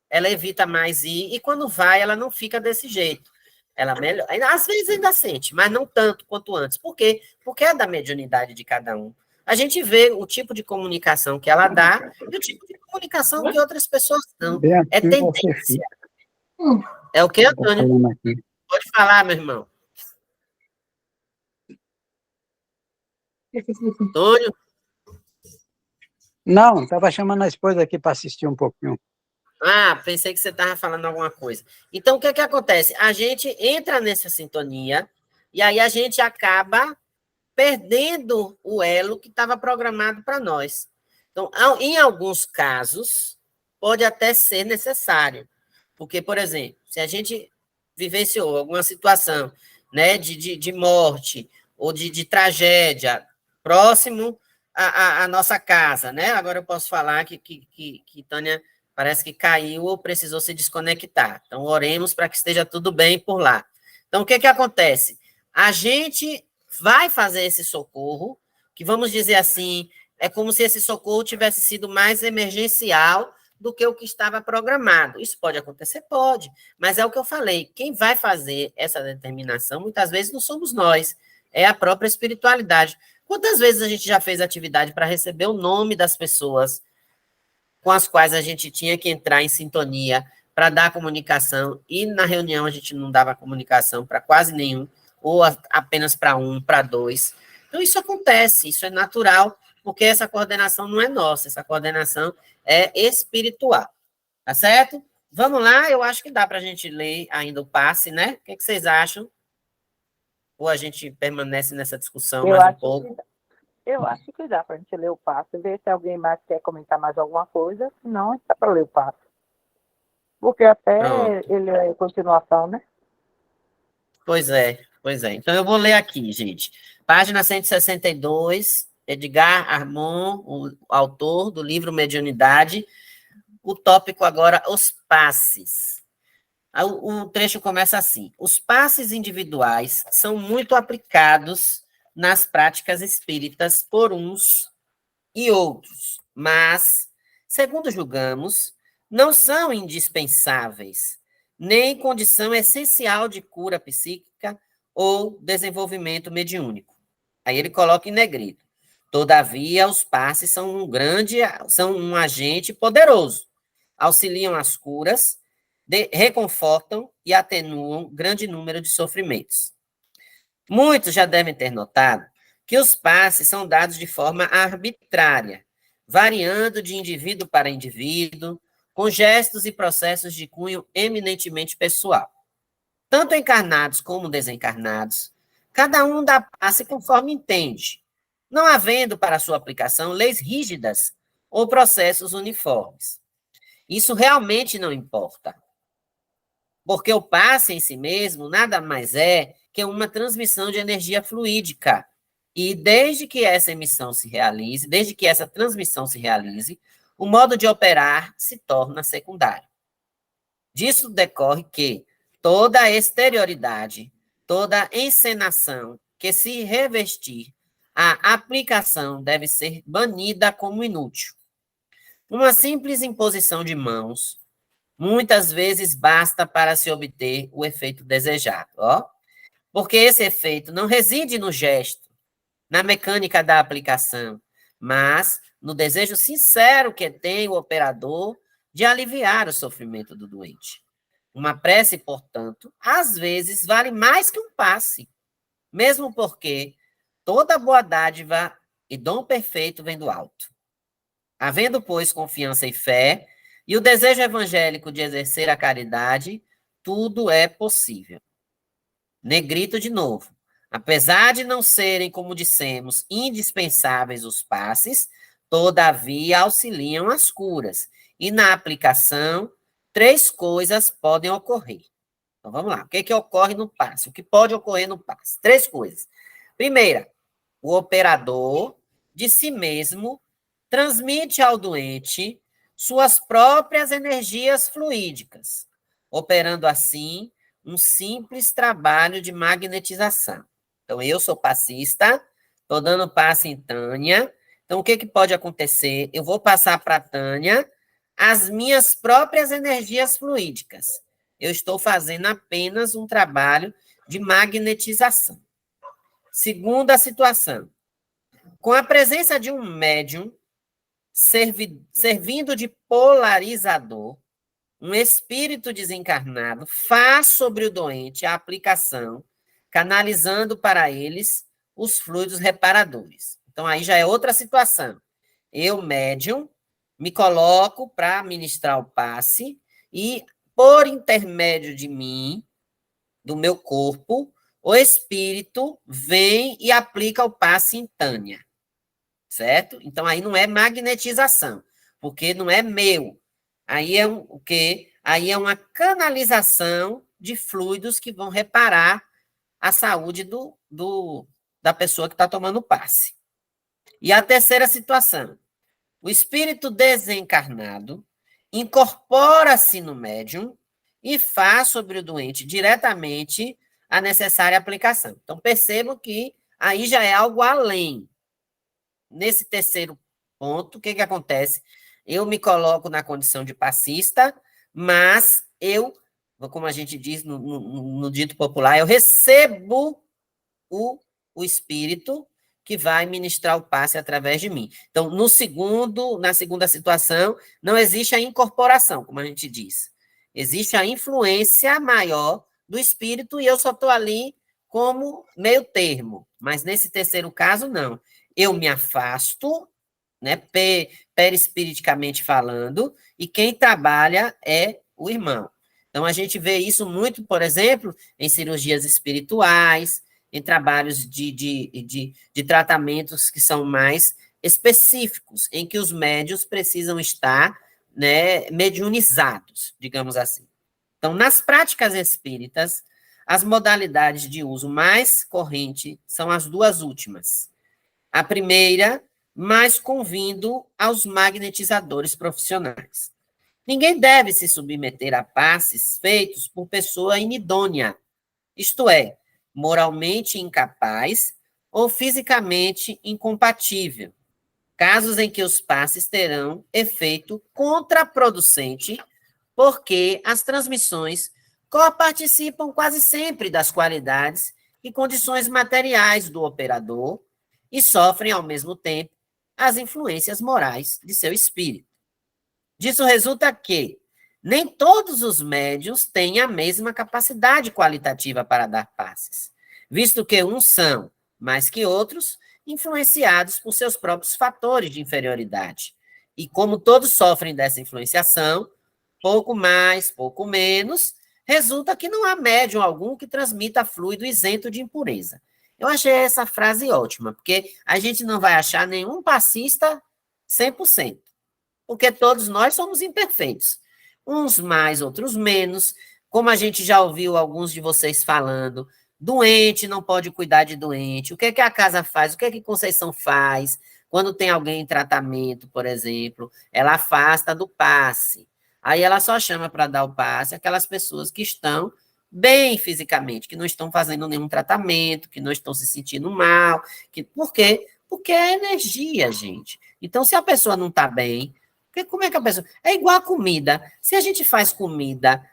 Ela evita mais ir, e quando vai, ela não fica desse jeito. Ela melhor. Às vezes ainda sente, mas não tanto quanto antes. Por quê? Porque é da mediunidade de cada um. A gente vê o tipo de comunicação que ela dá e o tipo de comunicação que outras pessoas dão. É tendência. É o que, Antônio? Pode falar, meu irmão. Antônio? Não, estava chamando a esposa aqui para assistir um pouquinho. Ah, pensei que você estava falando alguma coisa. Então, o que é que acontece? A gente entra nessa sintonia e aí a gente acaba perdendo o elo que estava programado para nós. Então, em alguns casos, pode até ser necessário. Porque, por exemplo, se a gente vivenciou alguma situação, né, de morte ou de tragédia próximo à nossa casa, né? Agora eu posso falar que Tânia parece que caiu ou precisou se desconectar. Então, oremos para que esteja tudo bem por lá. Então, o que que acontece? A gente vai fazer esse socorro, que vamos dizer assim, é como se esse socorro tivesse sido mais emergencial do que o que estava programado. Isso pode acontecer? Pode, mas é o que eu falei, quem vai fazer essa determinação, muitas vezes não somos nós, é a própria espiritualidade. Quantas vezes a gente já fez atividade para receber o nome das pessoas com as quais a gente tinha que entrar em sintonia para dar comunicação, e na reunião a gente não dava comunicação para quase nenhum, ou apenas para um, para dois. Então, isso acontece, isso é natural, porque essa coordenação não é nossa, essa coordenação é espiritual, tá certo? Vamos lá, eu acho que dá para a gente ler ainda o passe, né? O que vocês acham? Ou a gente permanece nessa discussão Eu mais um acho pouco? eu acho que dá para a gente ler o passo e ver se alguém mais quer comentar mais alguma coisa, senão dá para ler o passo. Porque até Pronto. ele é continuação, né? Pois é, pois é. Então, eu vou ler aqui, gente. Página 162, Edgar Armon, o autor do livro Mediunidade. O tópico agora, os passes. O trecho começa assim: os passes individuais são muito aplicados nas práticas espíritas por uns e outros, mas, segundo julgamos, não são indispensáveis, nem condição essencial de cura psíquica ou desenvolvimento mediúnico. Aí ele coloca em negrito. Todavia, os passes são um agente poderoso, auxiliam as curas, reconfortam e atenuam grande número de sofrimentos. Muitos já devem ter notado que os passes são dados de forma arbitrária, variando de indivíduo para indivíduo, com gestos e processos de cunho eminentemente pessoal. Tanto encarnados como desencarnados, cada um dá passe conforme entende, não havendo para sua aplicação leis rígidas ou processos uniformes. Isso realmente não importa, porque o passe em si mesmo nada mais é que uma transmissão de energia fluídica. E desde que essa emissão se realize, desde que essa transmissão se realize, o modo de operar se torna secundário. Disso decorre que toda exterioridade, toda encenação que se revestir a aplicação deve ser banida como inútil. Uma simples imposição de mãos, muitas vezes basta para se obter o efeito desejado, ó. Porque esse efeito não reside no gesto, na mecânica da aplicação, mas no desejo sincero que tem o operador de aliviar o sofrimento do doente. Uma prece, portanto, às vezes vale mais que um passe, mesmo porque toda boa dádiva e dom perfeito vem do alto. Havendo, pois, confiança e fé, e o desejo evangélico de exercer a caridade, tudo é possível. Negrito de novo. Apesar de não serem, como dissemos, indispensáveis os passes, todavia auxiliam as curas. E na aplicação, três coisas podem ocorrer. Então, vamos lá. O que, que ocorre no passe? O que pode ocorrer no passe? Três coisas. Primeira, o operador, de si mesmo, transmite ao doente suas próprias energias fluídicas, operando assim um simples trabalho de magnetização. Então, eu sou passista, estou dando passe em Tânia. Então, o que, que pode acontecer? Eu vou passar para a Tânia as minhas próprias energias fluídicas. Eu estou fazendo apenas um trabalho de magnetização. Segunda situação. Com a presença de um médium servindo de polarizador, um espírito desencarnado faz sobre o doente a aplicação, canalizando para eles os fluidos reparadores. Então, aí já é outra situação. Eu, médium, me coloco para ministrar o passe e, por intermédio de mim, do meu corpo, o espírito vem e aplica o passe em Tânia, certo? Então, aí não é magnetização, porque não é meu. Aí é o quê? Aí é uma canalização de fluidos que vão reparar a saúde da pessoa que está tomando o passe. E a terceira situação, o espírito desencarnado incorpora-se no médium e faz sobre o doente diretamente a necessária aplicação. Então, percebam que aí já é algo além. Nesse terceiro ponto, o que acontece? Eu me coloco na condição de passista, mas eu, como a gente diz no dito popular, eu recebo o espírito que vai ministrar o passe através de mim. Então, na segunda situação, não existe a incorporação, como a gente diz. Existe a influência maior do espírito e eu só estou ali como meio termo. Mas nesse terceiro caso, não. Eu me afasto, né, perispiriticamente falando, e quem trabalha é o irmão. Então, a gente vê isso muito, por exemplo, em cirurgias espirituais, em trabalhos de tratamentos que são mais específicos, em que os médios precisam estar, né, mediunizados, digamos assim. Então, nas práticas espíritas, as modalidades de uso mais corrente são as duas últimas. A primeira, mais convindo aos magnetizadores profissionais. Ninguém deve se submeter a passes feitos por pessoa inidônea, isto é, moralmente incapaz ou fisicamente incompatível, casos em que os passes terão efeito contraproducente, porque as transmissões coparticipam quase sempre das qualidades e condições materiais do operador e sofrem, ao mesmo tempo, as influências morais de seu espírito. Disso resulta que nem todos os médiuns têm a mesma capacidade qualitativa para dar passes, visto que uns são, mais que outros, influenciados por seus próprios fatores de inferioridade. E como todos sofrem dessa influenciação, pouco mais, pouco menos, resulta que não há médium algum que transmita fluido isento de impureza. Eu achei essa frase ótima, porque a gente não vai achar nenhum passista 100%, porque todos nós somos imperfeitos. Uns mais, outros menos. Como a gente já ouviu alguns de vocês falando, doente não pode cuidar de doente. O que é que a casa faz? O que é que Conceição faz? Quando tem alguém em tratamento, por exemplo, ela afasta do passe. Aí ela só chama para dar o passe aquelas pessoas que estão bem fisicamente, que não estão fazendo nenhum tratamento, que não estão se sentindo mal. Por quê? Porque é energia, gente. Então, se a pessoa não está bem, porque como é que a pessoa... É igual a comida. Se a gente faz comida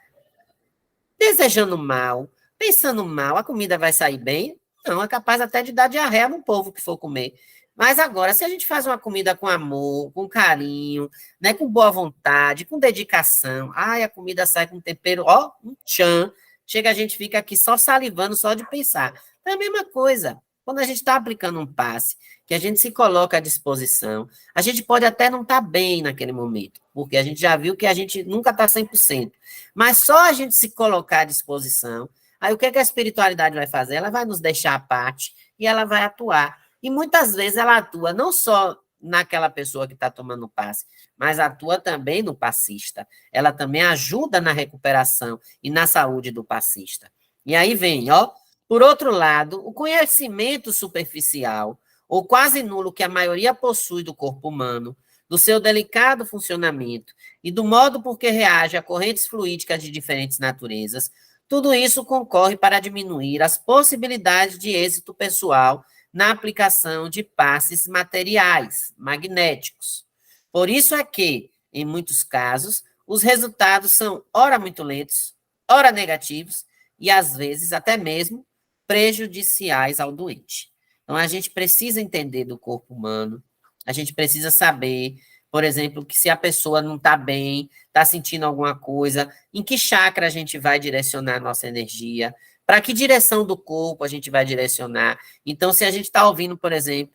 desejando mal, pensando mal, a comida vai sair bem? Não, é capaz até de dar diarreia no povo que for comer. Mas agora, se a gente faz uma comida com amor, com carinho, né, com boa vontade, com dedicação, ai, a comida sai com tempero, ó, um tchan, chega, a gente fica aqui só salivando, só de pensar. É a mesma coisa. Quando a gente está aplicando um passe, que a gente se coloca à disposição, a gente pode até não estar bem naquele momento, porque a gente já viu que a gente nunca está 100%, mas só a gente se colocar à disposição, aí o que é que a espiritualidade vai fazer? Ela vai nos deixar à parte e ela vai atuar. E muitas vezes ela atua não só naquela pessoa que está tomando passe, mas atua também no passista. Ela também ajuda na recuperação e na saúde do passista. E aí vem, ó, por outro lado, o conhecimento superficial, ou quase nulo que a maioria possui do corpo humano, do seu delicado funcionamento e do modo por que reage a correntes fluídicas de diferentes naturezas, tudo isso concorre para diminuir as possibilidades de êxito pessoal na aplicação de passes materiais, magnéticos. Por isso é que, em muitos casos, os resultados são ora muito lentos, ora negativos e, às vezes, até mesmo prejudiciais ao doente. Então, a gente precisa entender do corpo humano, a gente precisa saber, por exemplo, que se a pessoa não está bem, está sentindo alguma coisa, em que chakra a gente vai direcionar a nossa energia, para que direção do corpo a gente vai direcionar. Então, se a gente está ouvindo, por exemplo,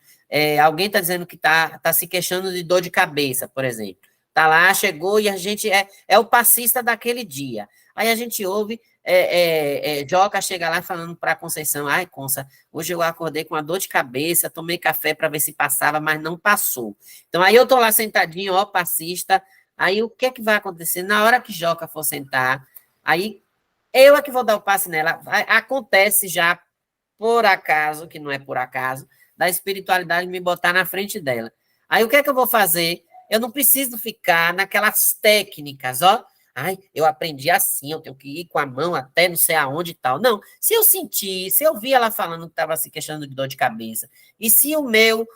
alguém está dizendo que está se queixando de dor de cabeça, por exemplo, tá lá, chegou e a gente é o passista daquele dia. Aí a gente ouve, Joca chega lá falando para a Conceição, ai, Conça, hoje eu acordei com uma dor de cabeça, tomei café para ver se passava, mas não passou. Então, aí eu tô lá sentadinho, ó, passista, aí o que é que vai acontecer? Na hora que Joca for sentar, aí eu é que vou dar o passe nela. Acontece já, por acaso, que não é por acaso, da espiritualidade me botar na frente dela. Aí o que é que eu vou fazer? Eu não preciso ficar naquelas técnicas, ó. Ai, eu aprendi assim, eu tenho que ir com a mão até não sei aonde e tal. Não, se eu sentir, se eu vi ela falando que estava se queixando de dor de cabeça, e se o meu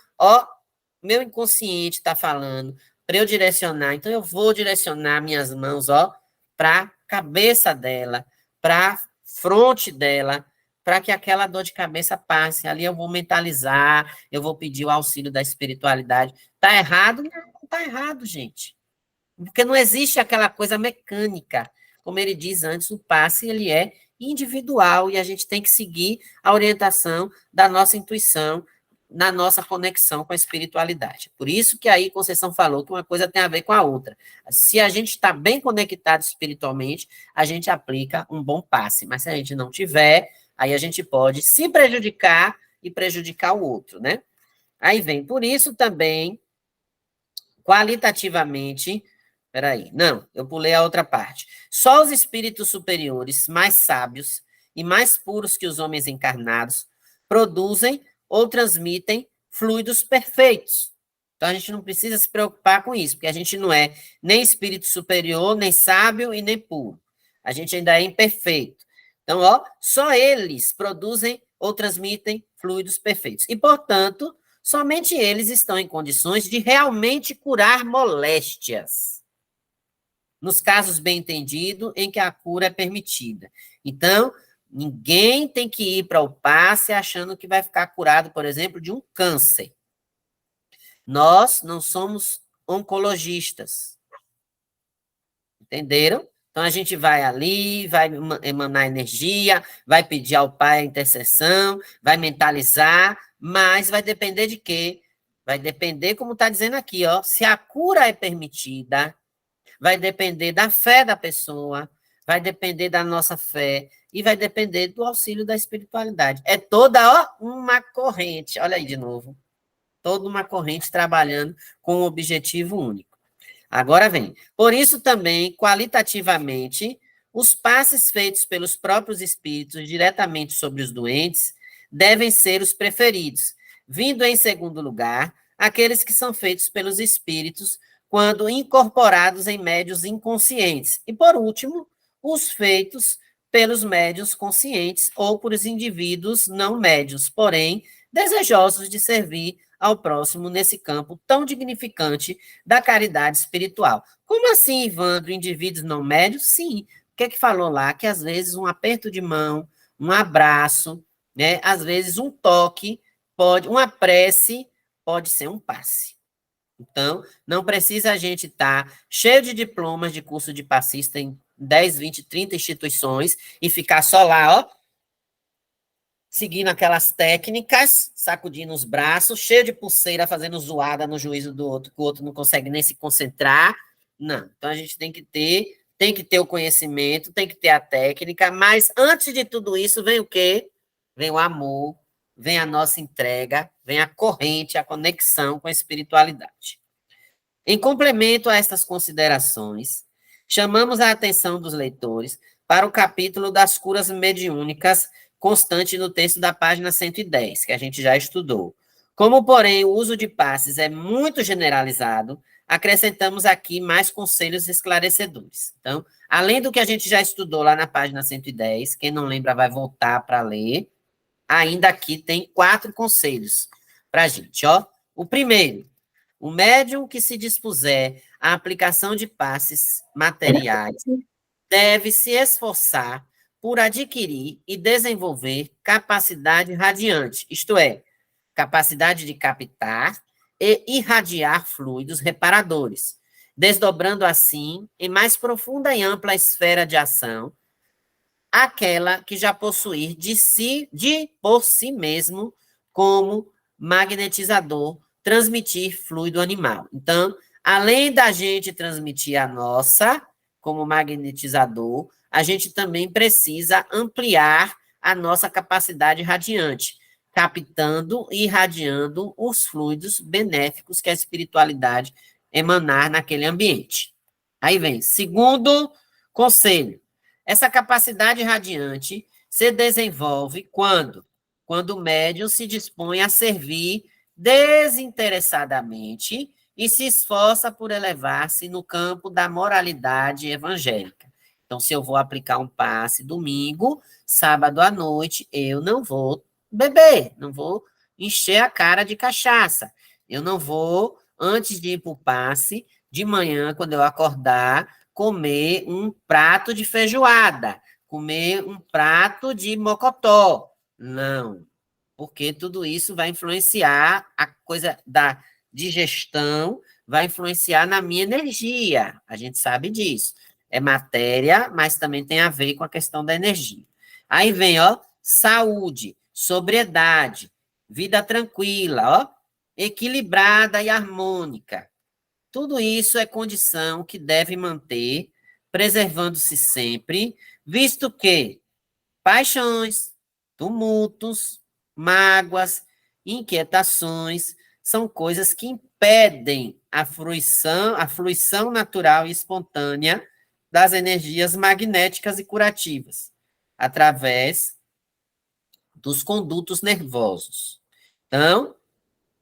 inconsciente está falando para eu direcionar, então eu vou direcionar minhas mãos, ó, para a cabeça dela, para a fronte dela, para que aquela dor de cabeça passe. Ali eu vou mentalizar, eu vou pedir o auxílio da espiritualidade. Está errado? Não está errado, gente. Porque não existe aquela coisa mecânica. Como ele diz antes, o passe ele é individual e a gente tem que seguir a orientação da nossa intuição, na nossa conexão com a espiritualidade. Por isso que aí Conceição falou que uma coisa tem a ver com a outra. Se a gente está bem conectado espiritualmente, a gente aplica um bom passe. Mas se a gente não tiver, aí a gente pode se prejudicar e prejudicar o outro, né? Aí vem, por isso também, qualitativamente, peraí, não, eu pulei a outra parte. Só os espíritos superiores, mais sábios e mais puros que os homens encarnados, produzem ou transmitem fluidos perfeitos. Então, a gente não precisa se preocupar com isso, porque a gente não é nem espírito superior, nem sábio e nem puro. A gente ainda é imperfeito. Então, ó, só eles produzem ou transmitem fluidos perfeitos. E, portanto, somente eles estão em condições de realmente curar moléstias, nos casos bem entendido, em que a cura é permitida. Então, ninguém tem que ir para o passe achando que vai ficar curado, por exemplo, de um câncer. Nós não somos oncologistas. Entenderam? Então, a gente vai ali, vai emanar energia, vai pedir ao Pai a intercessão, vai mentalizar, mas vai depender de quê? Vai depender, como está dizendo aqui, ó, se a cura é permitida, vai depender da fé da pessoa, vai depender da nossa fé e vai depender do auxílio da espiritualidade. É toda, ó, uma corrente, olha aí de novo, toda uma corrente trabalhando com um objetivo único. Agora vem. Por isso também, qualitativamente, os passes feitos pelos próprios espíritos diretamente sobre os doentes devem ser os preferidos, vindo em segundo lugar aqueles que são feitos pelos espíritos quando incorporados em médios inconscientes. E, por último, os feitos pelos médios conscientes ou por os indivíduos não médios, porém, desejosos de servir ao próximo nesse campo tão dignificante da caridade espiritual. Como assim, Ivandro, indivíduos não médios? Sim. O que é que falou lá? Que às vezes um aperto de mão, um abraço, né? Às vezes um toque, uma prece pode ser um passe. Então, não precisa a gente estar cheio de diplomas de curso de passista em 10, 20, 30 instituições e ficar só lá, ó, seguindo aquelas técnicas, sacudindo os braços, cheio de pulseira, fazendo zoada no juízo do outro, que o outro não consegue nem se concentrar. Não. Então, a gente tem que ter o conhecimento, tem que ter a técnica, mas antes de tudo isso, vem o quê? Vem o amor, vem a nossa entrega, vem a corrente, a conexão com a espiritualidade. Em complemento a estas considerações, chamamos a atenção dos leitores para o capítulo das curas mediúnicas, constante no texto da página 110, que a gente já estudou. Como, porém, o uso de passes é muito generalizado, acrescentamos aqui mais conselhos esclarecedores. Então, além do que a gente já estudou lá na página 110, quem não lembra vai voltar para ler, ainda aqui tem 4 conselhos para a gente, ó. O primeiro, o médium que se dispuser à aplicação de passes materiais deve se esforçar por adquirir e desenvolver capacidade radiante, isto é, capacidade de captar e irradiar fluidos reparadores, desdobrando assim em mais profunda e ampla esfera de ação aquela que já possuir por si mesmo como magnetizador, transmitir fluido animal. Então, Além da gente transmitir a nossa, como magnetizador, a gente também precisa ampliar a nossa capacidade radiante, captando e irradiando os fluidos benéficos que a espiritualidade emanar naquele ambiente. Aí vem, segundo conselho, essa capacidade radiante se desenvolve quando? Quando o médium se dispõe a servir desinteressadamente e se esforça por elevar-se no campo da moralidade evangélica. Então, se eu vou aplicar um passe domingo, sábado à noite, eu não vou beber, não vou encher a cara de cachaça. Eu não vou, antes de ir para o passe, de manhã, quando eu acordar, comer um prato de feijoada, comer um prato de mocotó. Não, porque tudo isso vai influenciar a coisa da digestão, vai influenciar na minha energia. A gente sabe disso. É matéria, mas também tem a ver com a questão da energia. Aí vem, ó, saúde, sobriedade, vida tranquila, ó, equilibrada e harmônica. Tudo isso é condição que deve manter, preservando-se sempre, visto que paixões, tumultos, mágoas, inquietações são coisas que impedem a fruição natural e espontânea das energias magnéticas e curativas, através dos condutos nervosos. Então,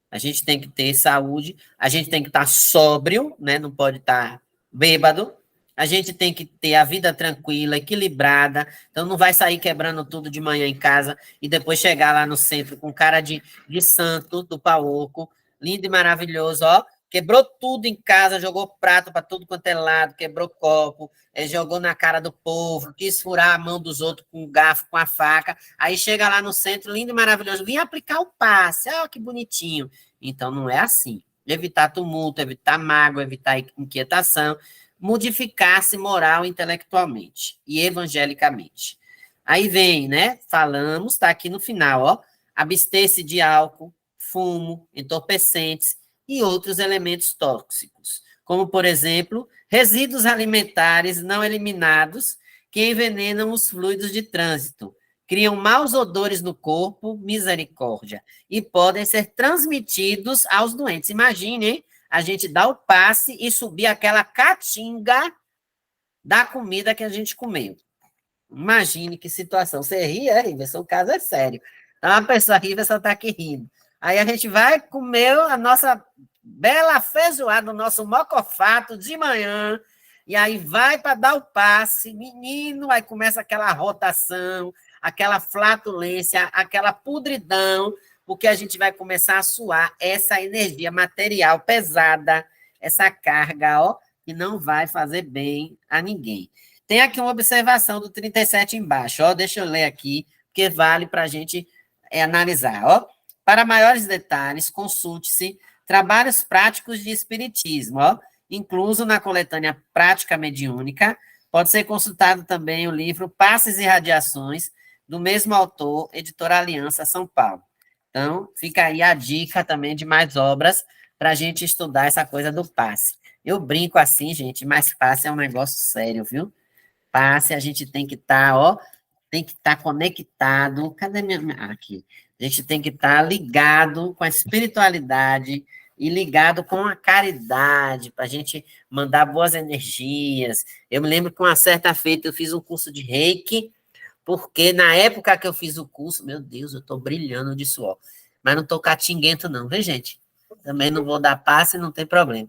a gente tem que ter saúde, a gente tem que estar sóbrio, né? Não pode estar bêbado, a gente tem que ter a vida tranquila, equilibrada, então não vai sair quebrando tudo de manhã em casa e depois chegar lá no centro com cara de santo do Paoco, lindo e maravilhoso, ó, quebrou tudo em casa, jogou prato para tudo quanto é lado, quebrou copo, jogou na cara do povo, quis furar a mão dos outros com o garfo, com a faca, aí chega lá no centro, lindo e maravilhoso, vim aplicar o passe, ó, que bonitinho. Então não é assim. Evitar tumulto, evitar mágoa, evitar inquietação, modificar-se moral e intelectualmente e evangelicamente. Aí vem, né? Falamos, está aqui no final, ó. Abster-se de álcool, fumo, entorpecentes e outros elementos tóxicos, como, por exemplo, resíduos alimentares não eliminados que envenenam os fluidos de trânsito, criam maus odores no corpo, misericórdia, e podem ser transmitidos aos doentes. Imagine, hein? A gente dá o passe e subir aquela caatinga da comida que a gente comeu. Imagine que situação. Você ri, Riverson? O caso é sério. Então, a pessoa ri, só está aqui rindo. Aí a gente vai comer a nossa bela feijoada, o nosso mocofato de manhã, e aí vai para dar o passe, menino, aí começa aquela rotação, aquela flatulência, aquela podridão, porque a gente vai começar a suar essa energia material pesada, essa carga, ó, que não vai fazer bem a ninguém. Tem aqui uma observação do 37 embaixo, ó, deixa eu ler aqui, porque vale para a gente analisar, ó. Para maiores detalhes, consulte-se Trabalhos Práticos de Espiritismo, ó, incluso na coletânea Prática Mediúnica. Pode ser consultado também o livro Passes e Radiações, do mesmo autor, Editora Aliança, São Paulo. Então, fica aí a dica também de mais obras para a gente estudar essa coisa do passe. Eu brinco assim, gente, mas passe é um negócio sério, viu? Passe, a gente tem que estar, ó, tem que estar conectado. Cadê minha... Aqui. A gente tem que estar ligado com a espiritualidade e ligado com a caridade, para a gente mandar boas energias. Eu me lembro que uma certa feita eu fiz um curso de Reiki, porque na época que eu fiz o curso, meu Deus, eu estou brilhando de suor, mas não estou catinguento não, viu, gente? Também não vou dar passe, não tem problema.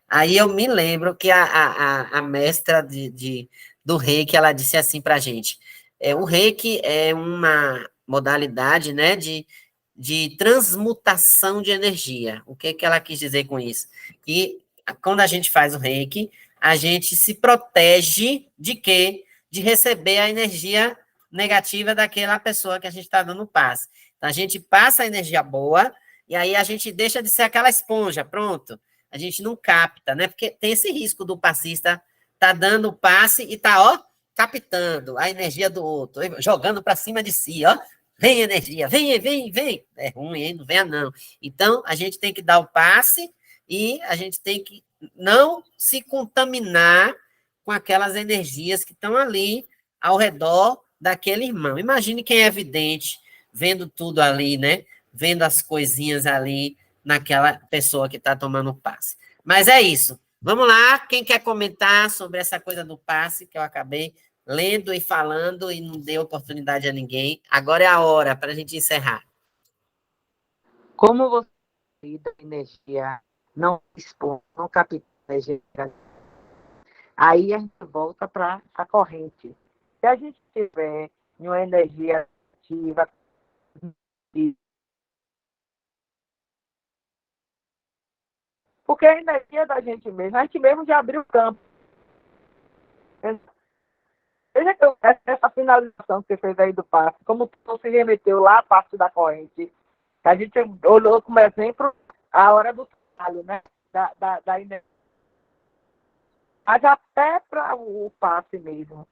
Aí eu me lembro que a mestra do Reiki, ela disse assim para a gente, o Reiki é uma modalidade, né, de transmutação de energia. O que ela quis dizer com isso? Que quando a gente faz o Reiki, a gente se protege de quê? De receber a energia negativa daquela pessoa que a gente está dando passe. Então, a gente passa a energia boa, e aí a gente deixa de ser aquela esponja, pronto. A gente não capta, né? Porque tem esse risco do passista tá dando passe e tá, ó, captando a energia do outro, jogando para cima de si, ó. Vem energia, vem, vem, vem. É ruim, hein? Não venha, não. Então, a gente tem que dar o passe e a gente tem que não se contaminar com aquelas energias que estão ali ao redor daquele irmão. Imagine quem é vidente, vendo tudo ali, né? Vendo as coisinhas ali naquela pessoa que está tomando o passe. Mas é isso. Vamos lá, quem quer comentar sobre essa coisa do passe, que eu acabei lendo e falando e não dei oportunidade a ninguém. Agora é a hora para a gente encerrar. Como você lida a energia não expõe, não capta energia, aí a gente volta para a corrente. Se a gente tiver uma energia ativa, porque a energia da gente mesmo, a gente mesmo já abriu o campo. Veja que essa finalização que você fez aí do passe, como tu se remeteu lá à parte da corrente, a gente olhou como exemplo a hora do trabalho, né? Da energia. Mas até para o passe mesmo.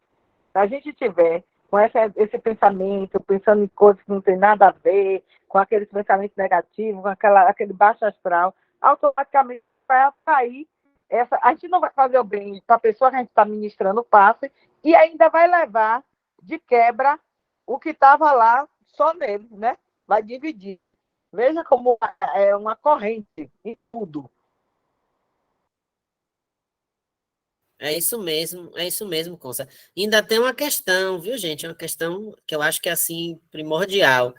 Se a gente tiver com esse pensamento, pensando em coisas que não tem nada a ver, com aqueles pensamentos negativos, com aquele baixo astral, automaticamente vai atrair essa. A gente não vai fazer o bem para a pessoa que a gente está ministrando o passe e ainda vai levar de quebra o que estava lá só nele, né? Vai dividir. Veja como é uma corrente em tudo. É isso mesmo, Consa. Ainda tem uma questão, viu, gente? Uma questão que eu acho que é, assim, primordial.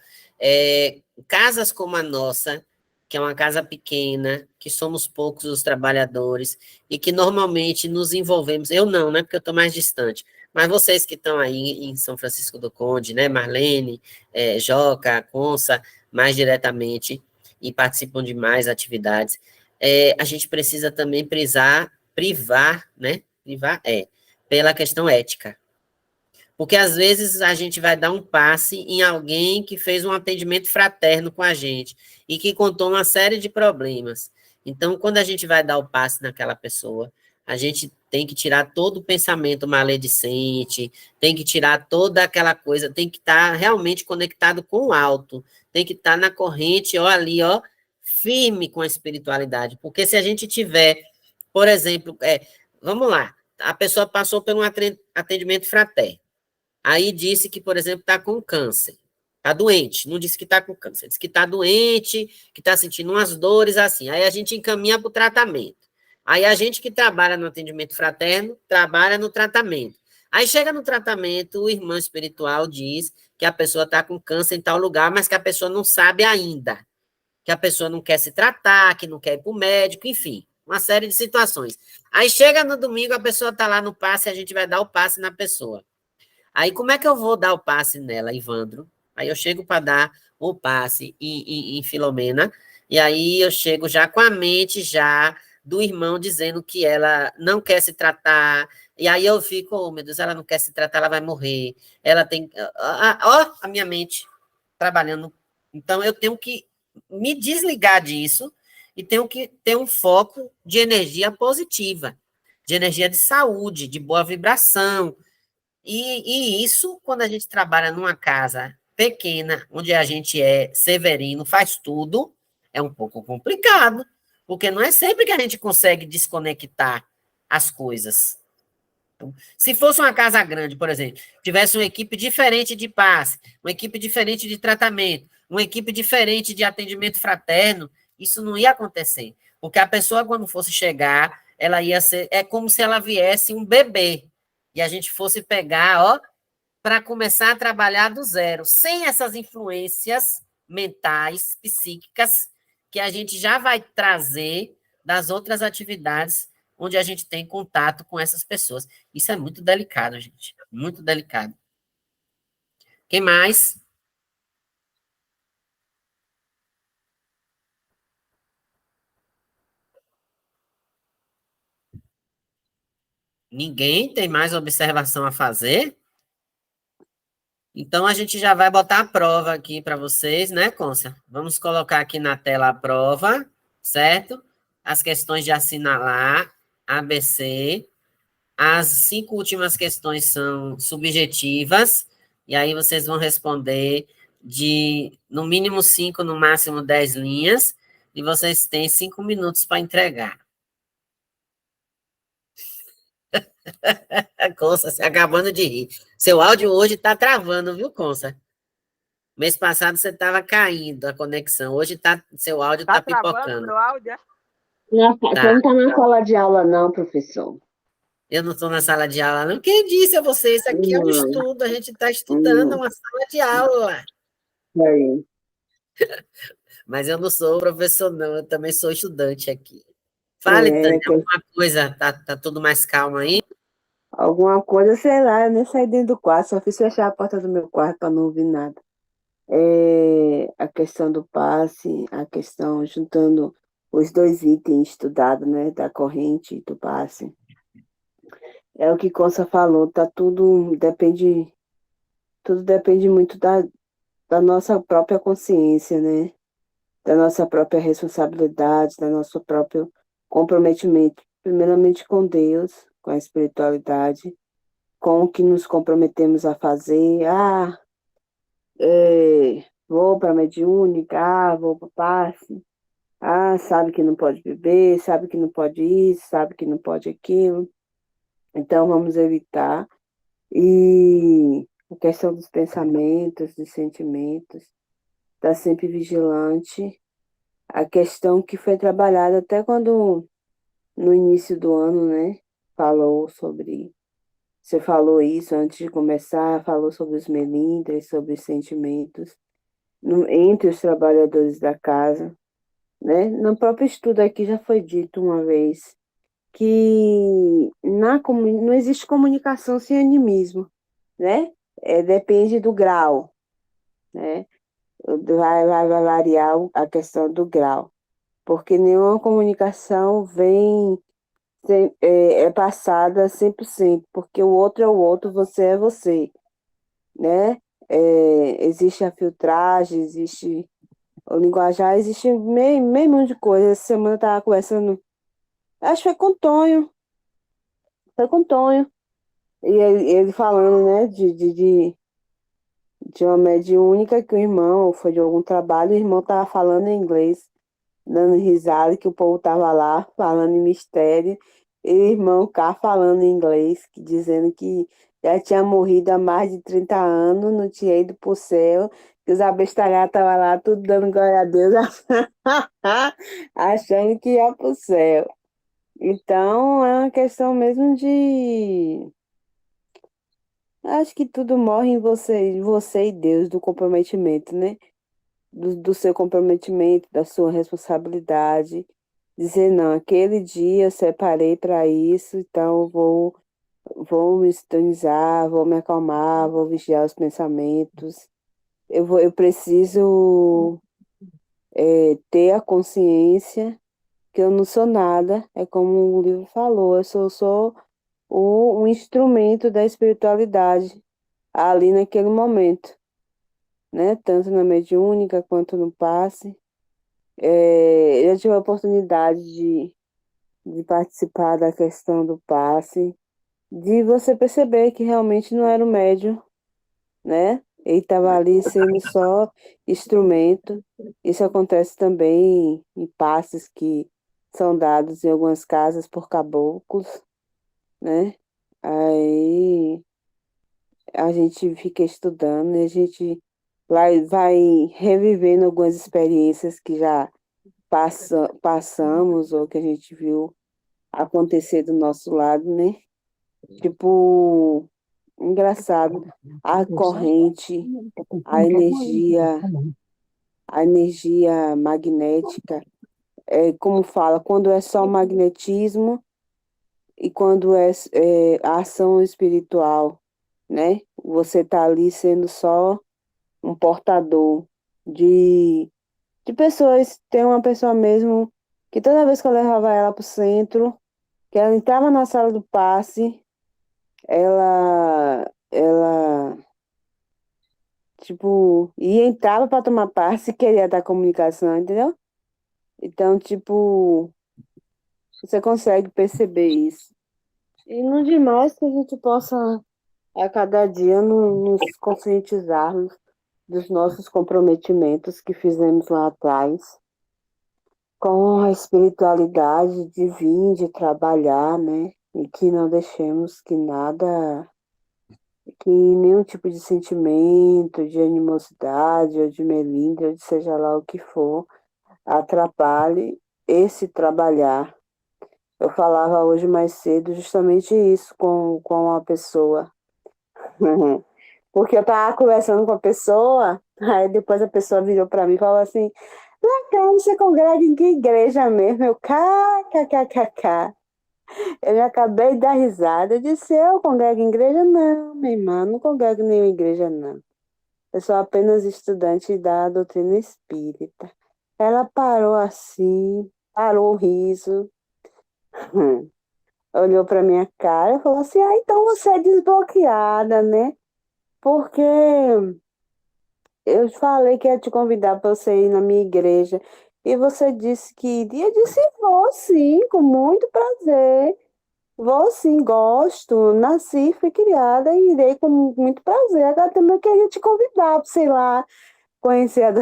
Casas como a nossa, que é uma casa pequena, que somos poucos os trabalhadores, e que normalmente nos envolvemos, eu não, né, porque eu estou mais distante, mas vocês que estão aí em São Francisco do Conde, né, Marlene, Joca, Consa, mais diretamente, e participam de mais atividades, a gente precisa também privar, né, pela questão ética. Porque, às vezes, a gente vai dar um passe em alguém que fez um atendimento fraterno com a gente e que contou uma série de problemas. Então, quando a gente vai dar o passe naquela pessoa, a gente tem que tirar todo o pensamento maledicente, tem que tirar toda aquela coisa, tem que estar realmente conectado com o alto, tem que estar na corrente, ó, ali, ó, firme com a espiritualidade. Porque se a gente tiver, por exemplo, vamos lá, a pessoa passou por um atendimento fraterno. Aí disse que, por exemplo, está com câncer. Está doente. Não disse que está com câncer. Disse que está doente, que está sentindo umas dores assim. Aí a gente encaminha para o tratamento. Aí a gente que trabalha no atendimento fraterno, trabalha no tratamento. Aí chega no tratamento, o irmão espiritual diz que a pessoa está com câncer em tal lugar, mas que a pessoa não sabe ainda. Que a pessoa não quer se tratar, que não quer ir para o médico, enfim. Uma série de situações. Aí chega no domingo, a pessoa está lá no passe, a gente vai dar o passe na pessoa. Aí, como é que eu vou dar o passe nela, Ivandro? Aí eu chego para dar o passe em Filomena, e aí eu chego já com a mente já do irmão dizendo que ela não quer se tratar, e aí eu fico, oh, meu Deus, ela não quer se tratar, ela vai morrer, ela tem... Ó, a minha mente trabalhando. Então, eu tenho que me desligar disso e tenho que ter um foco de energia positiva, de energia de saúde, de boa vibração, e isso, quando a gente trabalha numa casa pequena, onde a gente é severino, faz tudo, é um pouco complicado, porque não é sempre que a gente consegue desconectar as coisas. Então, se fosse uma casa grande, por exemplo, tivesse uma equipe diferente de passe, uma equipe diferente de tratamento, uma equipe diferente de atendimento fraterno, isso não ia acontecer. Porque a pessoa, quando fosse chegar, ela ia ser. É como se ela viesse um bebê e a gente fosse pegar, ó, para começar a trabalhar do zero, sem essas influências mentais, psíquicas, que a gente já vai trazer das outras atividades onde a gente tem contato com essas pessoas. Isso é muito delicado, gente, muito delicado. Quem mais? Ninguém tem mais observação a fazer? Então, a gente já vai botar a prova aqui para vocês, né, Côncia? Vamos colocar aqui na tela a prova, certo? As questões de assinalar, ABC. As 5 últimas questões são subjetivas, e aí vocês vão responder de, no mínimo 5, no máximo 10 linhas, e vocês têm 5 minutos para entregar. Consa, se acabando de rir. Seu áudio hoje tá travando, viu, Consa? Mês passado você estava caindo a conexão. Hoje seu áudio Tá tá travando pipocando. meu áudio? É? Você Tá. não está na sala de aula, não, professor. Eu não estou na sala de aula, não. Quem disse a você? Isso aqui é um Não, estudo. A gente está estudando, é não, uma sala de aula. aí. Mas eu não sou professor, não. Eu também sou estudante aqui. Fale, É, Tânia, alguma coisa? Tá tudo mais calmo aí? alguma coisa, sei lá, eu nem saí dentro do quarto, só fiz fechar a porta do meu quarto para não ouvir nada. A questão do passe, a questão juntando os dois itens estudados, né, da corrente e do passe. É o que Consa falou, tudo depende muito da nossa própria consciência, né? Da nossa própria responsabilidade, da nosso próprio comprometimento, primeiramente com Deus, com a espiritualidade, com o que nos comprometemos a fazer. Vou para a mediúnica, vou para o passe. Sabe que não pode beber, sabe que não pode isso, sabe que não pode aquilo. Então vamos evitar. E a questão dos pensamentos, dos sentimentos, está sempre vigilante. A questão que foi trabalhada até quando, no início do ano, né, falou sobre. Você falou isso antes de começar, falou sobre os melindres, sobre os sentimentos entre os trabalhadores da casa, né? No próprio estudo aqui já foi dito uma vez que não existe comunicação sem animismo, né? Depende do grau, né? Vai variar a questão do grau, porque nenhuma comunicação é passada 100%, porque o outro é o outro, você é você, né? Existe a filtragem, existe o linguajar, existe meio monte de coisa. Essa semana eu estava conversando, acho que foi com o Tonho, e ele falando, né, de uma mediúnica que o irmão foi de algum trabalho, o irmão estava falando em inglês, dando risada, que o povo estava lá falando em mistério, e o irmão cá falando em inglês, dizendo que já tinha morrido há mais de 30 anos, não tinha ido para o céu, que os abestalhados estavam lá, tudo dando glória a Deus, achando que ia para o céu. Então, é uma questão mesmo de. Acho que tudo morre em você e Deus, do comprometimento, né? Do seu comprometimento, da sua responsabilidade. Dizer, não, aquele dia eu separei para isso, então vou me sintonizar, vou me acalmar, vou vigiar os pensamentos. Eu preciso ter a consciência que eu não sou nada, é como o livro falou, eu sou um instrumento da espiritualidade ali naquele momento, né? Tanto na mediúnica quanto no passe. Eu tive a oportunidade de participar da questão do passe, de você perceber que realmente não era o médium, né? Ele estava ali sendo só instrumento. Isso acontece também em passes que são dados em algumas casas por caboclos, né? Aí a gente fica estudando e a gente vai revivendo algumas experiências que já passamos ou que a gente viu acontecer do nosso lado, né? Tipo, engraçado, a corrente, a energia, a energia magnética, como fala, quando é só magnetismo e quando a ação espiritual, né? Você tá ali sendo só um portador de, de pessoas. Tem uma pessoa mesmo que toda vez que eu levava ela pro centro, que ela entrava na sala do passe, ela tipo, ia entrava para tomar passe e queria dar comunicação, entendeu? Então, tipo, você consegue perceber isso. E no demais que a gente possa a cada dia nos conscientizarmos dos nossos comprometimentos que fizemos lá atrás, com a espiritualidade de vir, de trabalhar, né? e que não deixemos que nada, que nenhum tipo de sentimento, de animosidade, ou de melindre, ou de seja lá o que for, atrapalhe esse trabalhar. Eu falava hoje mais cedo justamente isso com a pessoa. Porque eu tava conversando com a pessoa, aí depois a pessoa virou para mim e falou assim: Legal, você congrega em que igreja mesmo? Eu, kkkk. Eu me acabei de dar risada. Eu disse: Eu congrego em igreja? Não, minha irmã, não congrego em nenhuma igreja, não. Eu sou apenas estudante da doutrina espírita. Ela parou assim, parou o riso, olhou para minha cara e falou assim: Ah, então você é desbloqueada, né? Porque eu falei que ia te convidar para você ir na minha igreja e você disse que iria. Eu disse: Vou sim, com muito prazer. Vou sim, gosto. Nasci, fui criada e irei com muito prazer. Agora também eu queria te convidar para, sei lá, conhecer a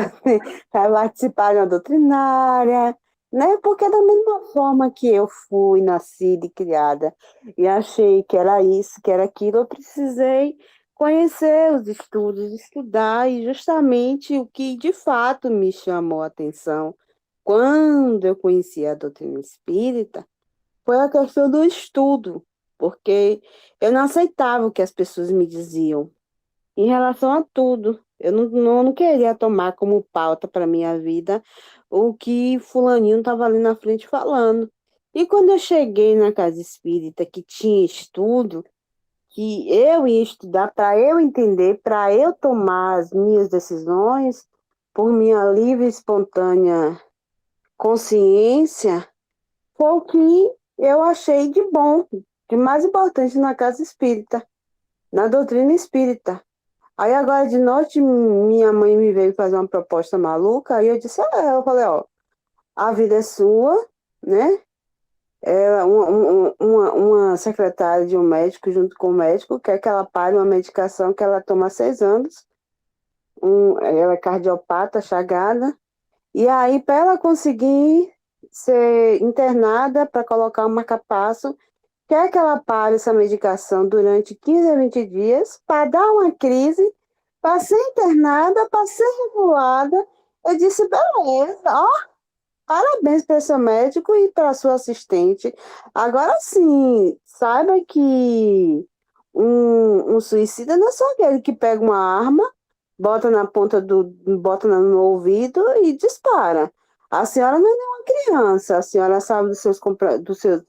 participar de uma doutrinária, né? Porque da mesma forma que eu fui nascida e criada e achei que era isso, que era aquilo, eu precisei conhecer os estudos, estudar, e justamente o que de fato me chamou a atenção quando eu conheci a doutrina espírita foi a questão do estudo, porque eu não aceitava o que as pessoas me diziam em relação a tudo. Eu não queria tomar como pauta para minha vida o que fulaninho estava ali na frente falando. E quando eu cheguei na casa espírita que tinha estudo, que eu ia estudar para eu entender, para eu tomar as minhas decisões por minha livre e espontânea consciência, foi o que eu achei de bom, de mais importante na casa espírita, na doutrina espírita. Aí agora de noite minha mãe me veio fazer uma proposta maluca, aí eu disse, eu falei, ó, a vida é sua, né? Uma secretária de um médico, junto com o médico, quer que ela pare uma medicação que ela toma há 6 anos. Ela é cardiopata, chagada. E aí, para ela conseguir ser internada, para colocar um marca-passo, quer que ela pare essa medicação durante 15 a 20 dias, para dar uma crise, para ser internada, para ser regulada. Eu disse, beleza, ó, parabéns para seu médico e para sua assistente. Agora sim, saiba que um suicida não é só aquele que pega uma arma, bota na ponta bota no ouvido e dispara. A senhora não é nenhuma criança, a senhora sabe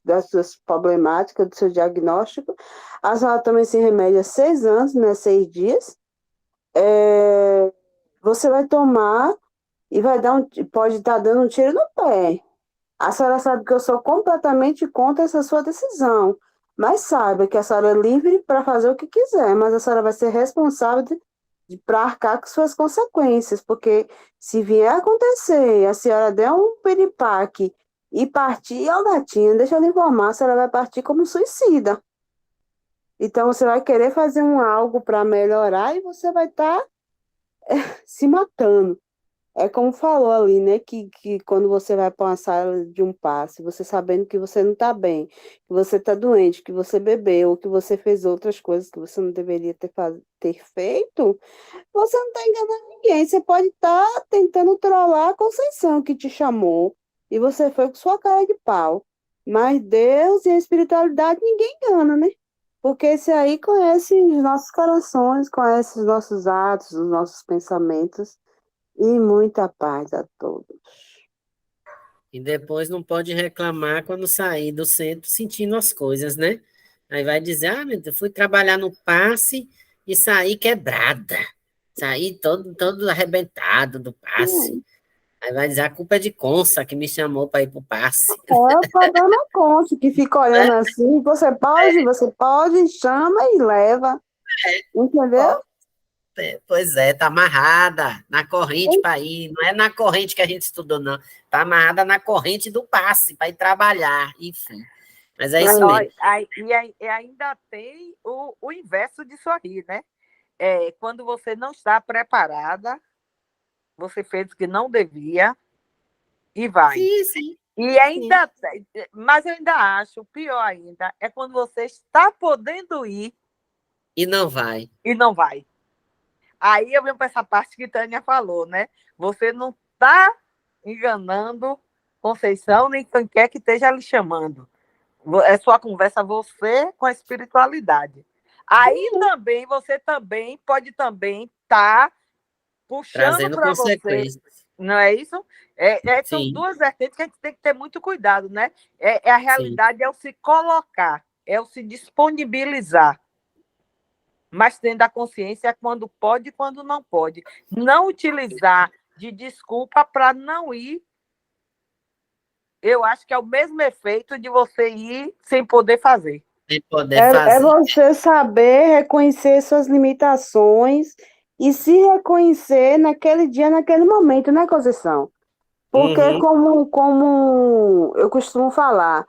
das suas problemáticas, do seu diagnóstico. A senhora toma esse remédio há 6 anos, não é 6 dias. Você vai tomar e pode estar dando um tiro no pé. A senhora sabe que eu sou completamente contra essa sua decisão, mas saiba que a senhora é livre para fazer o que quiser, mas a senhora vai ser responsável para arcar com suas consequências, porque se vier a acontecer, a senhora der um piripaque e partir, ó gatinha, deixa eu lhe informar, a senhora vai partir como suicida. Então você vai querer fazer algo para melhorar e você vai estar se matando. É como falou ali, né? Que quando você vai para uma sala de um passe, você sabendo que você não está bem, que você está doente, que você bebeu, ou que você fez outras coisas que você não deveria ter feito, você não está enganando ninguém. Você pode estar tentando trollar a Conceição que te chamou, e você foi com sua cara de pau. Mas Deus e a espiritualidade ninguém engana, né? Porque esse aí conhece os nossos corações, conhece os nossos atos, os nossos pensamentos. E muita paz a todos. E depois não pode reclamar quando sair do centro sentindo as coisas, né? Aí vai dizer, meu Deus, fui trabalhar no passe e saí quebrada. Saí todo arrebentado do passe. Aí vai dizer, a culpa é de Consa que me chamou para ir pro passe. É o problema Conte, que fica olhando assim, você pode, chama e leva. Entendeu? Pois é, tá amarrada na corrente para ir. Não é na corrente que a gente estudou, não. Tá amarrada na corrente do passe para ir trabalhar, enfim. Mas é isso mesmo. E ainda tem o inverso disso aí, né? Quando você não está preparada, você fez o que não devia e vai. Sim, sim. E ainda, mas eu ainda acho, pior ainda, é quando você está podendo ir E não vai. e não vai. Aí eu venho para essa parte que Tânia falou, né? Você não está enganando Conceição, nem quem quer que esteja lhe chamando. É sua conversa você com a espiritualidade. Aí também, você também pode também estar puxando Trazendo para você, consequências. não é isso? São Sim, duas vertentes que a gente tem que ter muito cuidado, né? A sim. realidade é o se colocar, é o se disponibilizar, mas tendo a consciência quando pode e quando não pode. Não utilizar de desculpa para não ir. Eu acho que é o mesmo efeito de você ir sem poder fazer. Sem poder É fazer. você saber reconhecer suas limitações e se reconhecer naquele dia, naquele momento, né, Conceição? Porque, Uhum, como eu costumo falar,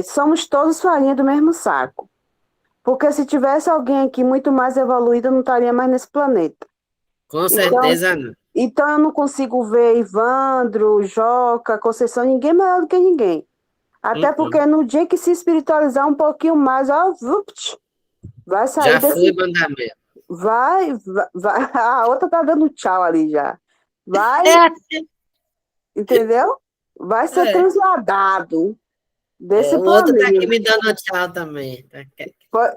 somos todos farinha do mesmo saco. Porque se tivesse alguém aqui muito mais evoluído, eu não estaria mais nesse planeta. com Então, certeza não. então eu não consigo ver Ivandro, Joca, Conceição, ninguém melhor do que ninguém. Até Uhum. porque no dia que se espiritualizar um pouquinho mais, ó, vupt, vai sair Já foi desse. mandamento. Vai, a outra tá dando tchau ali já. Vai, entendeu? Vai ser É, transladado desse o outro tá aqui planeta. me dando tchau também.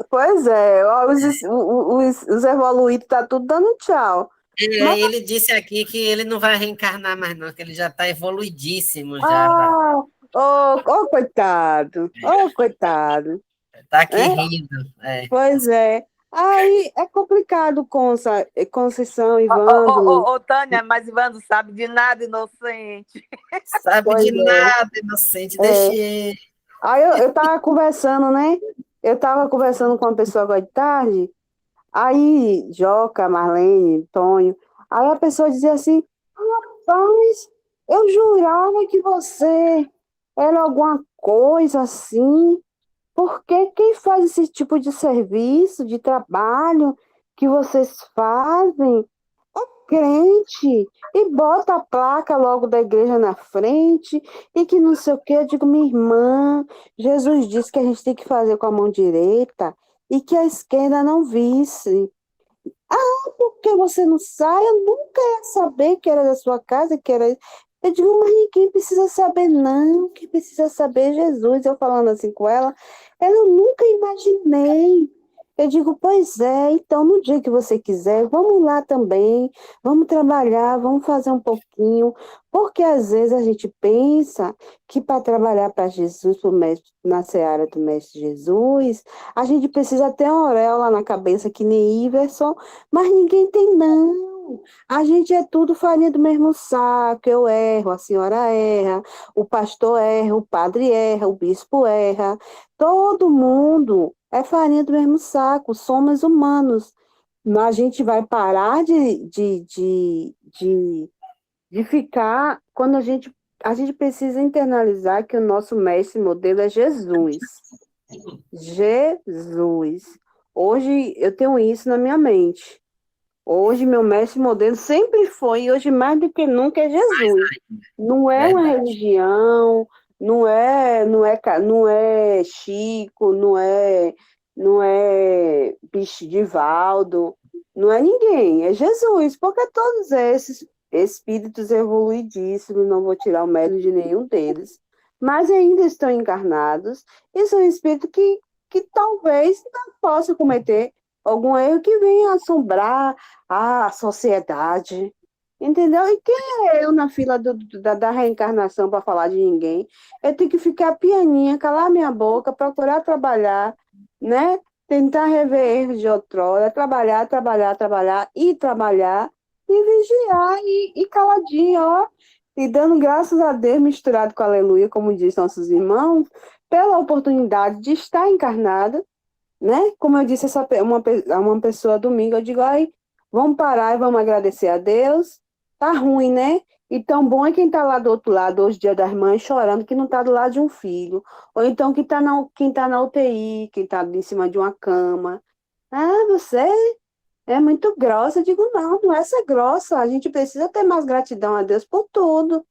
Pois é, ó, os evoluídos tá tudo dando tchau. Mas, Ele disse aqui que ele não vai reencarnar mais, não, que ele já está evoluidíssimo já. coitado, coitado, Tá aqui né? rindo. É. Pois é. Aí é complicado, Conceição, Ivandro. Tânia, mas Ivandro sabe de nada, inocente. Sabe Pois de nada, inocente, é. deixe ele. Aí eu tava conversando, né? Eu tava conversando com uma pessoa agora de tarde, aí Joca, Marlene, Tonho, aí a pessoa dizia assim, rapaz, eu jurava que você era alguma coisa assim, porque quem faz esse tipo de serviço, de trabalho que vocês fazem, crente, e bota a placa logo da igreja na frente, e que não sei o quê. Eu digo, minha irmã, Jesus disse que a gente tem que fazer com a mão direita e que a esquerda não visse. Porque você não sai? Eu nunca ia saber que era da sua casa, que era. Eu digo, mas ninguém precisa saber, não. Quem precisa saber é Jesus. Eu falando assim com ela, eu nunca imaginei. Eu digo, pois é, então no dia que você quiser, vamos lá também, vamos trabalhar, vamos fazer um pouquinho, porque às vezes a gente pensa que para trabalhar para Jesus, pro mestre, na seara do Mestre Jesus, a gente precisa ter uma auréola na cabeça que nem Iverson, mas ninguém tem, não. A gente é tudo farinha do mesmo saco. Eu erro, a senhora erra, o pastor erra, o padre erra, o bispo erra. Todo mundo é farinha do mesmo saco. Somos humanos. Mas a gente vai parar de ficar quando a gente precisa internalizar que o nosso mestre modelo é Jesus. Jesus. Hoje eu tenho isso na minha mente. Hoje, meu mestre modelo sempre foi, e hoje mais do que nunca, é Jesus. Não é uma Verdade. religião, não é Chico, não é Bicho Divaldo, não é ninguém, é Jesus, porque todos esses espíritos evoluidíssimos, não vou tirar o mérito de nenhum deles, mas ainda estão encarnados, e são espíritos que talvez não possam cometer algum erro que venha assombrar a sociedade, entendeu? E quem é eu na fila da reencarnação para falar de ninguém? Eu tenho que ficar pianinha, calar minha boca, procurar trabalhar, né? Tentar rever erros de outrora, trabalhar, trabalhar, trabalhar e trabalhar e vigiar e caladinho, ó, e dando graças a Deus misturado com aleluia, como diz nossos irmãos, pela oportunidade de estar encarnada, né? Como eu disse uma pessoa domingo, eu digo, ai, vamos parar e vamos agradecer a Deus. Tá ruim, né? E tão bom é quem tá lá do outro lado, hoje, Dia das Mães, chorando que não tá do lado de um filho. Ou então quem tá na UTI, quem tá em cima de uma cama. Ah, você é muito grossa. Eu digo, não, não é ser grossa. A gente precisa ter mais gratidão a Deus por tudo.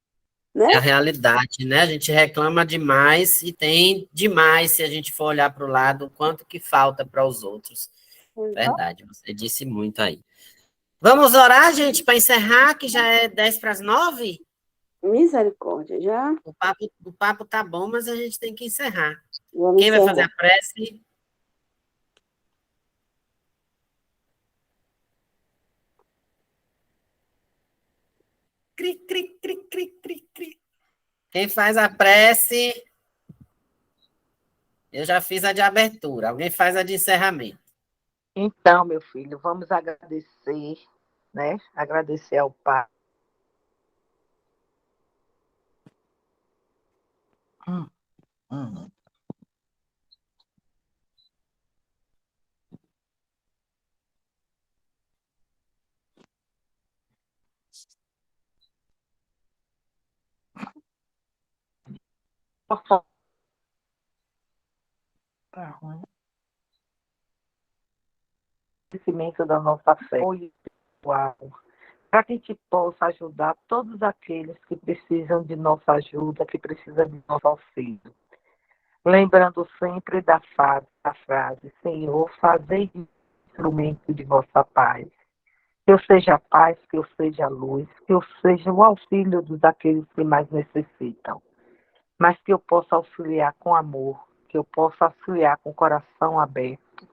né? É a realidade, né? A gente reclama demais e tem demais se a gente for olhar para o lado, o quanto que falta para os outros. Verdade, você disse muito aí. Vamos orar, gente, para encerrar, que já é 10 para as 9? Misericórdia, já O papo tá bom, mas a gente tem que encerrar. vamos Quem vai fazer a encerrar. prece? Cri, cri, cri, cri, cri, cri. Quem faz a prece? Eu já fiz a de abertura. Alguém faz a de encerramento. Então, meu filho, vamos agradecer, né? Agradecer ao Pai. Hum, hum. Tá ruim. Crescimento da nossa fé. Para que a gente possa ajudar todos aqueles que precisam de nossa ajuda, que precisam de nosso auxílio. Lembrando sempre da frase, Senhor, fazei de mim instrumento de vossa paz. Que eu seja a paz, que eu seja a luz, que eu seja o auxílio daqueles que mais necessitam. Mas que eu possa auxiliar com amor, que eu possa auxiliar com o coração aberto,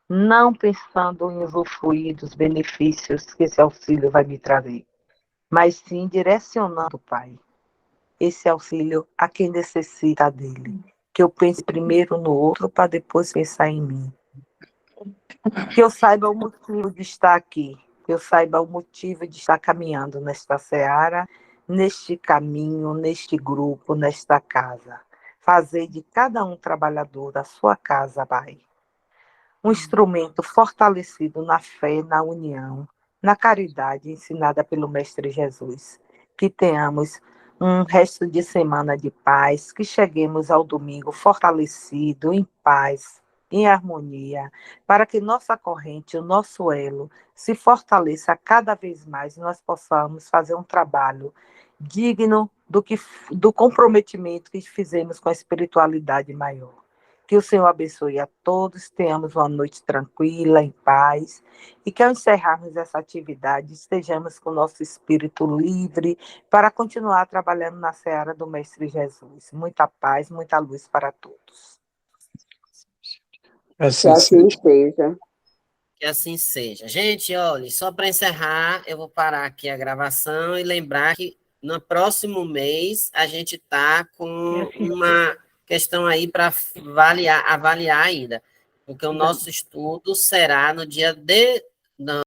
não pensando em usufruir dos benefícios que esse auxílio vai me trazer, mas sim direcionando, Pai, esse auxílio a quem necessita dele. Que eu pense primeiro no outro para depois pensar em mim. Que eu saiba o motivo de estar aqui, que eu saiba o motivo de estar caminhando nesta seara, neste caminho, neste grupo, nesta casa. Fazer de cada um trabalhador da sua casa, Pai, um instrumento fortalecido na fé, na união, na caridade ensinada pelo Mestre Jesus. Que tenhamos um resto de semana de paz, que cheguemos ao domingo fortalecido, em paz, em harmonia, para que nossa corrente, o nosso elo, se fortaleça cada vez mais e nós possamos fazer um trabalho digno do comprometimento que fizemos com a espiritualidade maior. Que o Senhor abençoe a todos, tenhamos uma noite tranquila, em paz, e que ao encerrarmos essa atividade, estejamos com o nosso espírito livre para continuar trabalhando na seara do Mestre Jesus. Muita paz, muita luz para todos. Que assim seja. Que assim seja. Gente, olha, só para encerrar, eu vou parar aqui a gravação e lembrar que no próximo mês a gente está com uma questão aí para avaliar ainda, porque o nosso estudo será no dia de